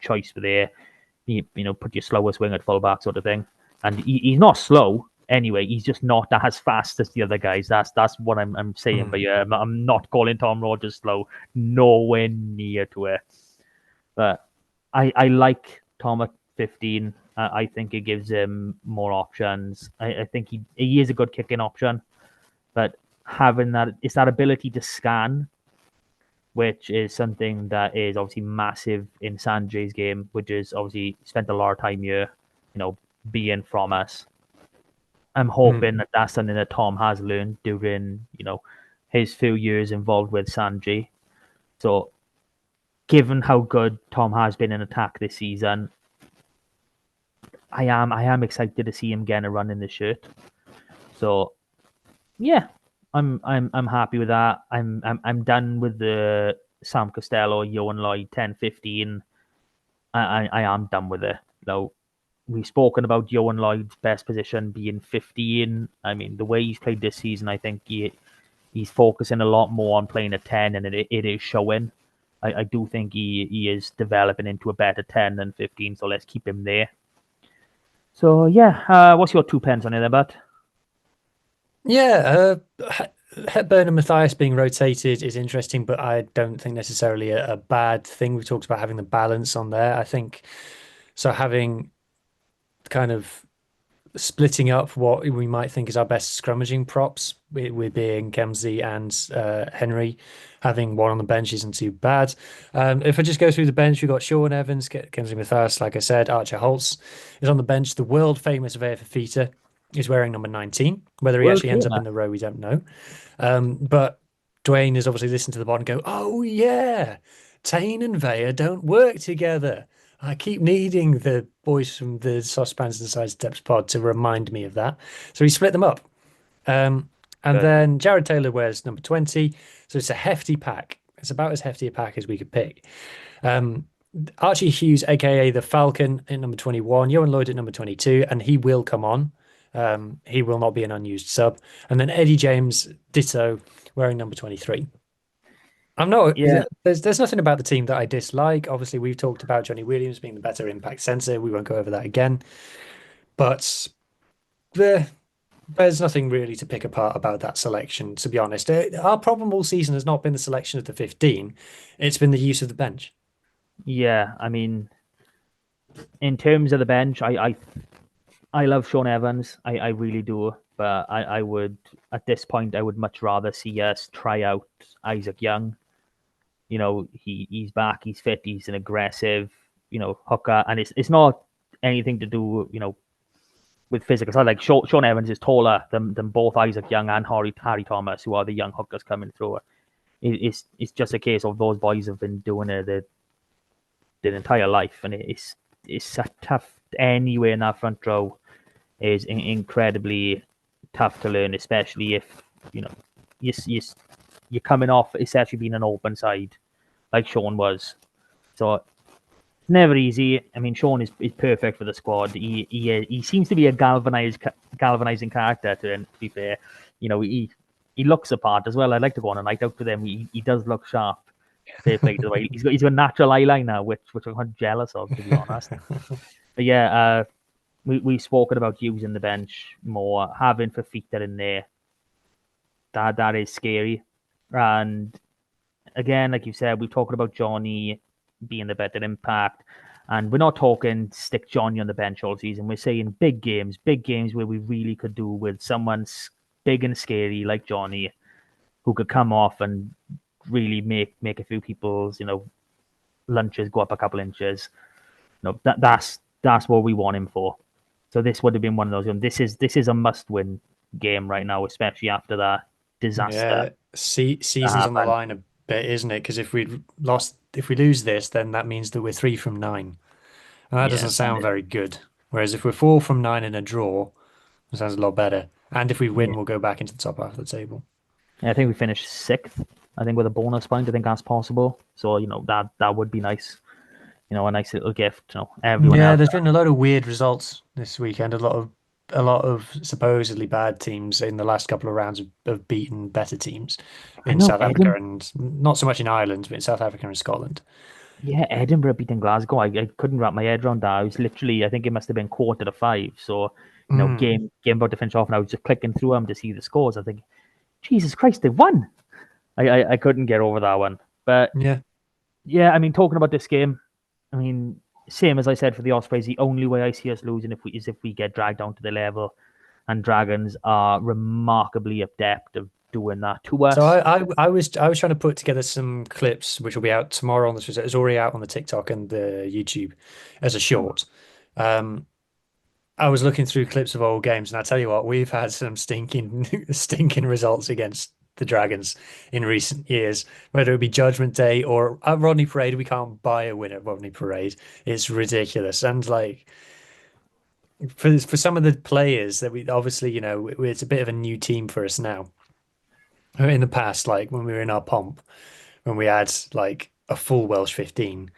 choice for there. Put your slowest wing at fullback sort of thing. And he's not slow anyway. He's just not as fast as the other guys. That's what I'm saying. But yeah, I'm not calling Tom Rogers slow. Nowhere near to it. But I like Tom at 15. I think it gives him more options. I think he is a good kicking option. But having it's that ability to scan, which is something that is obviously massive in Sanjay's game, which is obviously spent a lot of time here, being from us. I'm hoping that that's something that Tom has learned during, his few years involved with Sanjay. So, given how good Tom has been in attack this season, I am excited to see him getting a run in the shirt. So, yeah, I'm happy with that. I'm done with the Sam Costello, Johan Lloyd 10-15. I am done with it. We've spoken about Johan Lloyd's best position being 15. I mean, the way he's played this season, I think he's focusing a lot more on playing a 10, and it is showing. I do think he is developing into a better 10 than 15, so let's keep him there. So, yeah, what's your 2 pence on it there, Bud? Yeah, Hepburn and Matthias being rotated is interesting, but I don't think necessarily a bad thing. We talked about having the balance on there. I think so. Having kind of splitting up what we might think is our best scrummaging props, with being Kemsley and Henry, having one on the bench isn't too bad. If I just go through the bench, we've got Sean Evans, Kemsley Matthias, like I said, Archer Holtz is on the bench. The world famous Vea Fafita is wearing number 19. Whether he actually ends up in the row, we don't know. But Dwayne has obviously listened to the pod and go, oh yeah, Tane and Vea don't work together. I keep needing the boys from the Saucepans and Side Steps pod to remind me of that. So he split them up. And then Jared Taylor wears number 20. So it's a hefty pack. It's about as hefty a pack as we could pick. Archie Hughes, aka the Falcon, at number 21. Johan Lloyd at number 22, and he will come on. He will not be an unused sub. And then Eddie James, ditto, wearing number 23. I'm not. Yeah. There's nothing about the team that I dislike. Obviously, we've talked about Johnny Williams being the better impact sensor. We won't go over that again. But there's nothing really to pick apart about that selection, to be honest. Our problem all season has not been the selection of the 15. It's been the use of the bench. Yeah, I mean, in terms of the bench, I love Sean Evans. I really do. But I would, at this point, I would much rather see us try out Isaac Young. He's back, he's fit, he's an aggressive, hooker. And it's not anything to do, with physical. So like Sean Evans is taller than both Isaac Young and Harry Thomas, who are the young hookers coming through. It's just a case of those boys have been doing it their entire life, and it's a tough anywhere in that front row is incredibly tough to learn, especially if you, you you're coming off essentially being an open side like Sean was. So never easy. I mean, Sean is perfect for the squad. He seems to be a galvanizing character. To be fair, he looks the part as well. I'd like to go on a night out with him. He does look sharp. Fair play to the way he's got a natural eyeliner, which I'm quite jealous of, to be honest. But yeah, we've spoken about using the bench more, having Fafita in there. That is scary. And again, like you said, we've talked about Johnny being the better impact. And we're not talking stick Johnny on the bench all season. We're saying big games where we really could do with someone big and scary like Johnny, who could come off and really make a few people's lunches go up a couple inches. That's what we want him for. So this would have been one of those. This is a must-win game right now, especially after that disaster. Yeah, season's on the line a bit, isn't it? Because if we lose this, then that means that we're 3 from 9, and that Yeah, doesn't sound very good. Whereas if we're 4 from 9 in a draw, it sounds a lot better. And if we win, yeah. we'll go back into the top half of the table. I think we finished sixth. I think with a bonus point, I think that's possible. So that would be nice. A nice little gift. Everyone Yeah, else. there's been a lot of weird results this weekend. A lot of supposedly bad teams in the last couple of rounds have beaten better teams I in know South Africa, and not so much in Ireland, but in South Africa and Scotland. Yeah, Edinburgh beating Glasgow. I couldn't wrap my head around that. I was literally, I think it must have been 4:45. So, Mm, game about to finish off, and I was just clicking through them to see the scores. I think, Jesus Christ, they won. I couldn't get over that one. But yeah. yeah, I mean, talking about this game, I mean, same as I said for the Ospreys, the only way I see us losing if we get dragged down to the level, and Dragons are remarkably adept of doing that to So us. I was trying to put together some clips which will be out tomorrow on the it's already out on the TikTok and the YouTube as a short. Um, I was looking through clips of old games, and I tell you what, we've had some stinking stinking results against the Dragons in recent years, whether it be Judgment Day or at Rodney Parade. We can't buy a win at Rodney Parade. It's ridiculous. And like for some of the players that we obviously, it's a bit of a new team for us now. In the past, like when we were in our pomp, when we had like a full Welsh 15,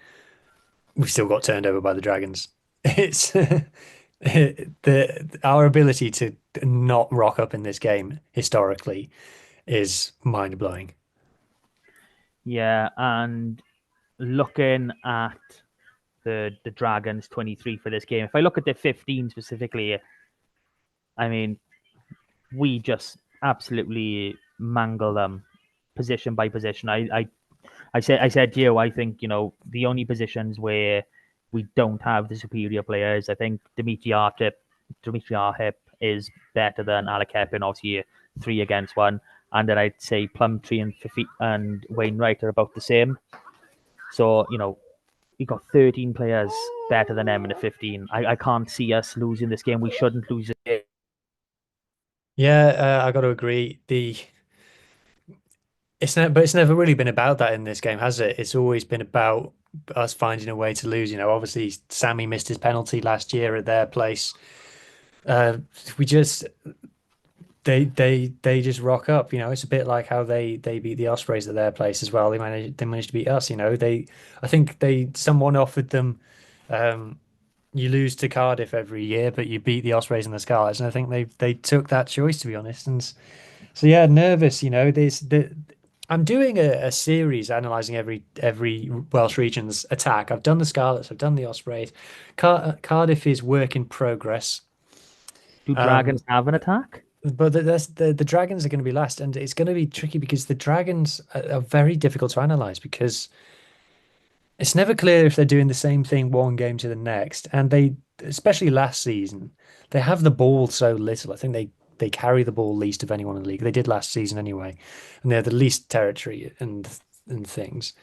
we still got turned over by the Dragons. It's our ability to not rock up in this game historically is mind blowing. Yeah, and looking at the Dragons 23 for this game, if I look at the 15 specifically, I mean, we just absolutely mangle them position by position. I said to you, I think the only positions where we don't have the superior players, I think Dimitri Arhip is better than Alec Eppin, obviously 3 against 1, and then I'd say Plumtree and Wainwright are about the same. So we got 13 players better than them in a 15. I can't see us losing this game. We shouldn't lose it. Yeah, I got to agree. But it's never really been about that in this game, has it? It's always been about us finding a way to lose. Obviously Sammy missed his penalty last year at their place. We just they just rock up. It's a bit like how they beat the Ospreys at their place as well. They managed to beat us. I think someone offered them. You lose to Cardiff every year, but you beat the Ospreys and the Scarlets, and I think they took that choice, to be honest. And so yeah, nervous. I'm doing a series analysing every Welsh region's attack. I've done the Scarlets, I've done the Ospreys. Cardiff is work in progress. Do Um, Dragons have an attack? but the Dragons are going to be last, and it's going to be tricky because the Dragons are very difficult to analyse because It's never clear if they're doing the same thing one game to the next. And they, especially last season, they have the ball so little. I think they carry the ball least of anyone in the league. They did last season anyway, and they're the least territory and things.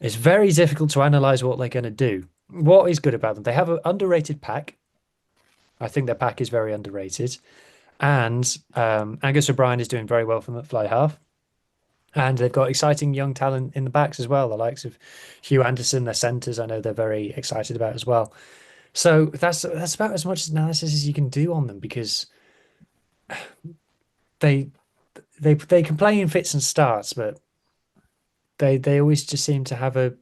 It's very difficult to analyze what they're going to do. What is good about them? They have an underrated pack. I think their pack is very underrated. And Angus O'Brien is doing very well from the fly half. And they've got exciting young talent in the backs as well, the likes of Huw Anderson, their centres. I know they're very excited about as well. So that's about as much analysis as you can do on them because they they can play in fits and starts, but they always just seem to have a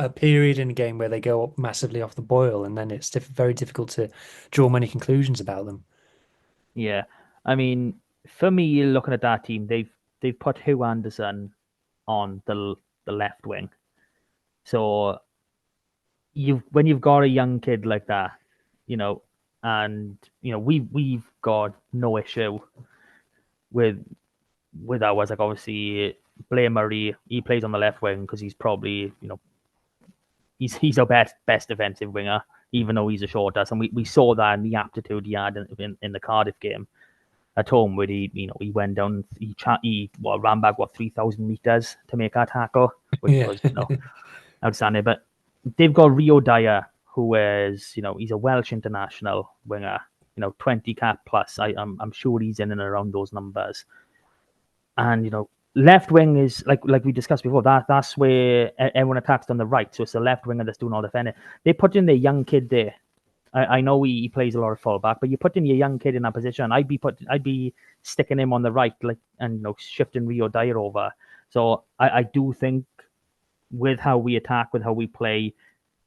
period in a game where they go up massively off the boil, and then it's very difficult to draw many conclusions about them. Yeah, I mean, for me, looking at that team, they've put Huw Anderson on the left wing. So when you've got a young kid like that, and we've got no issue with ours. Like obviously Blair Murray, he plays on the left wing because he's probably he's our best defensive winger, even though he's a short ass, and we saw that in the aptitude he had in the Cardiff game at home, where he went down, he ran back 3,000 meters to make our tackle, which Yeah. was outstanding. But they've got Rio Dyer, who is he's a Welsh international winger, 20 cap plus. I'm sure he's in and around those numbers, and left wing is like we discussed before. That's where everyone attacks on the right, so it's the left winger that's doing all the defending. They put in their young kid there. I know he plays a lot of fullback, but you put in your young kid in that position, I'd be sticking him on the right, and shifting Rio Dyer over. So I do think with how we attack, with how we play,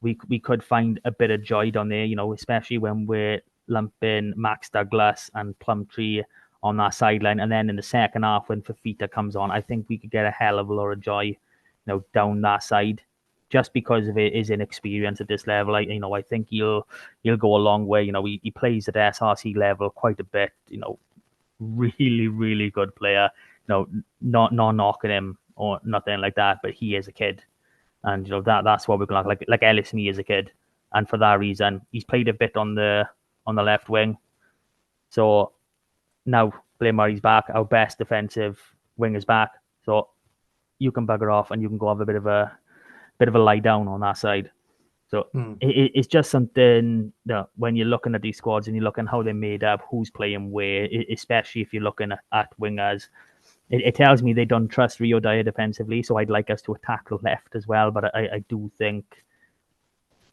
we could find a bit of joy down there. Especially when we're lumping Max Douglas and Plumtree on that sideline, and then in the second half when Fafita comes on, I think we could get a hell of a lot of joy, down that side, just because of his inexperience at this level. I think he'll go a long way. He plays at SRC level quite a bit. Really, really good player. Not knocking him or nothing like that, but he is a kid, and that's what we're going to like Ellis Me is a kid, and for that reason, he's played a bit on the left wing. So now Blair Murray's back, our best defensive winger's back. So you can bugger off and you can go have a bit of a lie down on that side. So it's just something that when you're looking at these squads and you're looking how they're made up, who's playing where, especially if you're looking at wingers, it tells me they don't trust Rio Dyer defensively. So I'd like us to attack the left as well. But I do think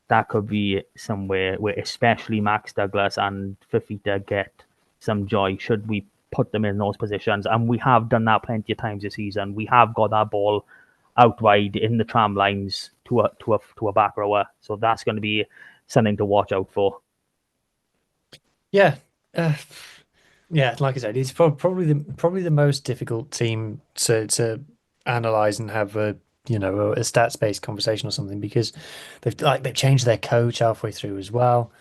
that could be somewhere where especially Max Douglas and Fafita get some joy should we put them in those positions. And we have done that plenty of times this season. We have got that ball out wide in the tram lines to a back rower. So that's going to be something to watch out for. Yeah. Yeah, like I said, it's probably the most difficult team to analyze and have a stats based conversation or something because they've changed their coach halfway through as well.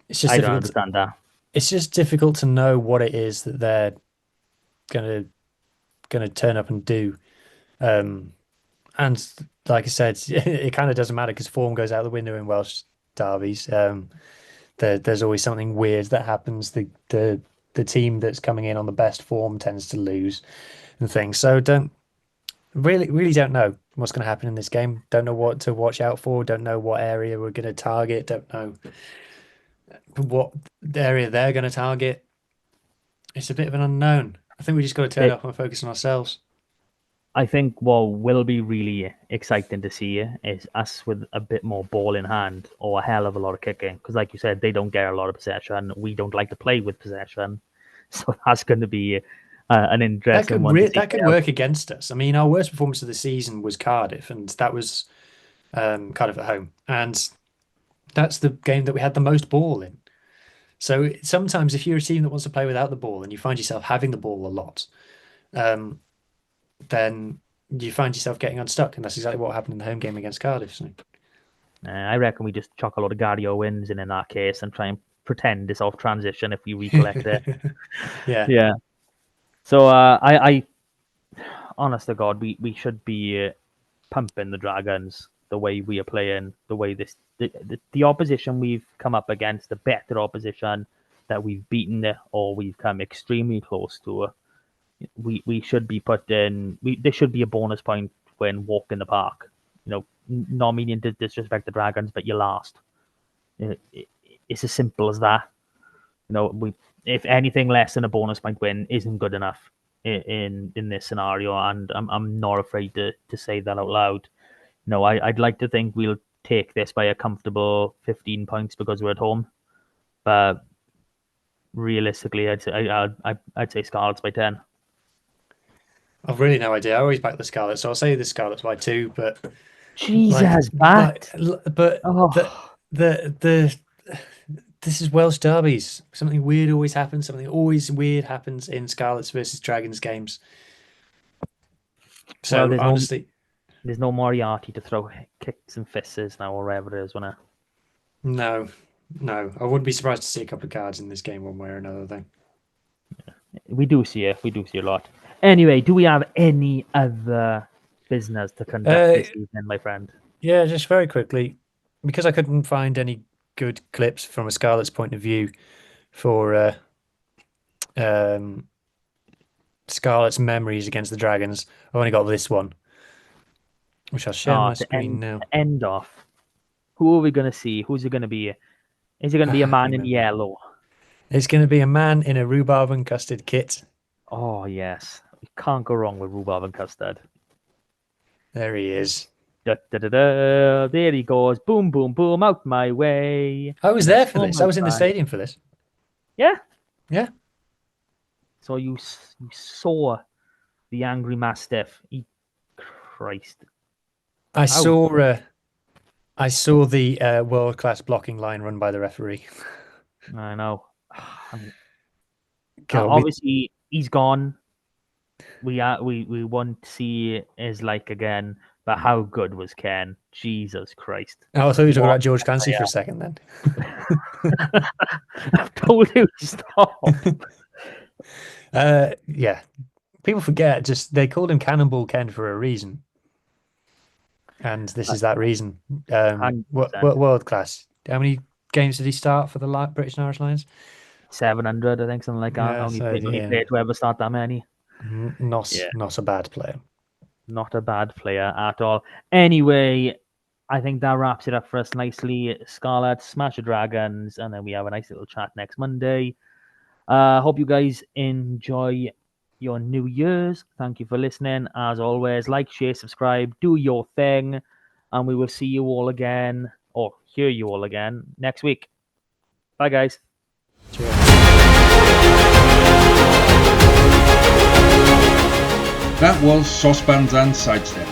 It's just I don't understand that. It's just difficult to know what it is that they're gonna turn up and do. And like I said, it kind of doesn't matter because form goes out the window in Welsh derbies. There's always something weird that happens. The team that's coming in on the best form tends to lose and things. So don't know what's going to happen in this game. Don't know what to watch out for. Don't know what area we're going to target. Don't know what area they're going to target. It's a bit of an unknown. I think we just got to turn up and focus on ourselves. I think what will be really exciting to see is us with a bit more ball in hand or a hell of a lot of kicking. Because like you said, they don't get a lot of possession. We don't like to play with possession. So that's going to be an interesting one. That could work against us. I mean, our worst performance of the season was Cardiff, and that was Cardiff at home. And that's the game that we had the most ball in. So sometimes if you're a team that wants to play without the ball and you find yourself having the ball a lot, then you find yourself getting unstuck, and that's exactly what happened in the home game against Cardiff. So. I reckon we just chuck a lot of Gary Owens in that case and try and pretend it's off transition if we recollect it. Yeah. So I honest to God, we should be pumping the Dragons the way we are playing, the way the opposition we've come up against, the better opposition that we've beaten or we've come extremely close to, we should be there should be a bonus point when walking the park. Not meaning to disrespect the Dragons, but you're last. It's as simple as that. If anything less than a bonus point win isn't good enough in this scenario, and I'm not afraid to say that out loud. I'd like to think we'll take this by a comfortable 15 points because we're at home, but realistically, I'd say Scarlets by 10. I've really no idea. I always back the Scarlets, so I'll say the Scarlets by 2. But Jesus, but oh. the this is Welsh derbies. Something weird always happens. Something always weird happens in Scarlets versus Dragons games. So well, honestly, there's no Moriarty to throw kicks and fists now or whatever it is, wasn't it? No. I wouldn't be surprised to see a couple of cards in this game, one way or another. Thing. We do see a lot. Anyway, do we have any other business to conduct this evening, my friend? Yeah, just very quickly, because I couldn't find any good clips from a Scarlet's point of view for Scarlet's memories against the Dragons. I've only got this one, which I'll share my screen now. To end off, who are we going to see? Who's it going to be? Is it going to be a man in yellow? It's going to be a man in a rhubarb and custard kit. Oh, yes. We can't go wrong with rhubarb and custard. There he is. Da, da, da, da. There he goes. Boom, boom, boom. Out my way. I was there for this. I was in the stadium for this. Yeah? Yeah. So you saw the angry Mastiff. Christ. I saw the world-class blocking line run by the referee. I know. Obviously, he's gone. We won't see his like again. But how good was Ken? Jesus Christ! Oh, I thought you were talking about George Clancy for a second. Then I've told you to stop. Yeah, people forget. They called him Cannonball Ken for a reason, and this is that reason. World class. How many games did he start for the British and Irish Lions? 700, I think, something like that. Only player to ever start that many. Not a bad player. Not a bad player at all. Anyway, I think that wraps it up for us nicely. Scarlet, smash the Dragons, and then we have a nice little chat next Monday. Hope you guys enjoy your New Year's. Thank you for listening. As always, like, share, subscribe, do your thing, and we will see you all again, or hear you all again, next week. Bye, guys. Cheers. That was Saucepans and Sidesteps.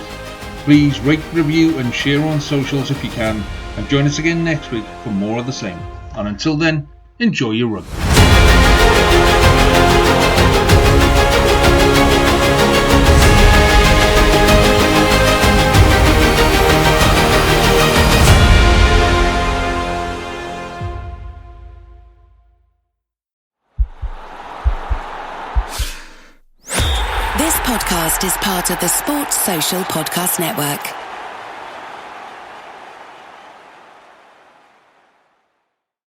Please rate, review and share on socials if you can, and join us again next week for more of the same. And until then, enjoy your rugby. This podcast is part of the Sports Social Podcast Network.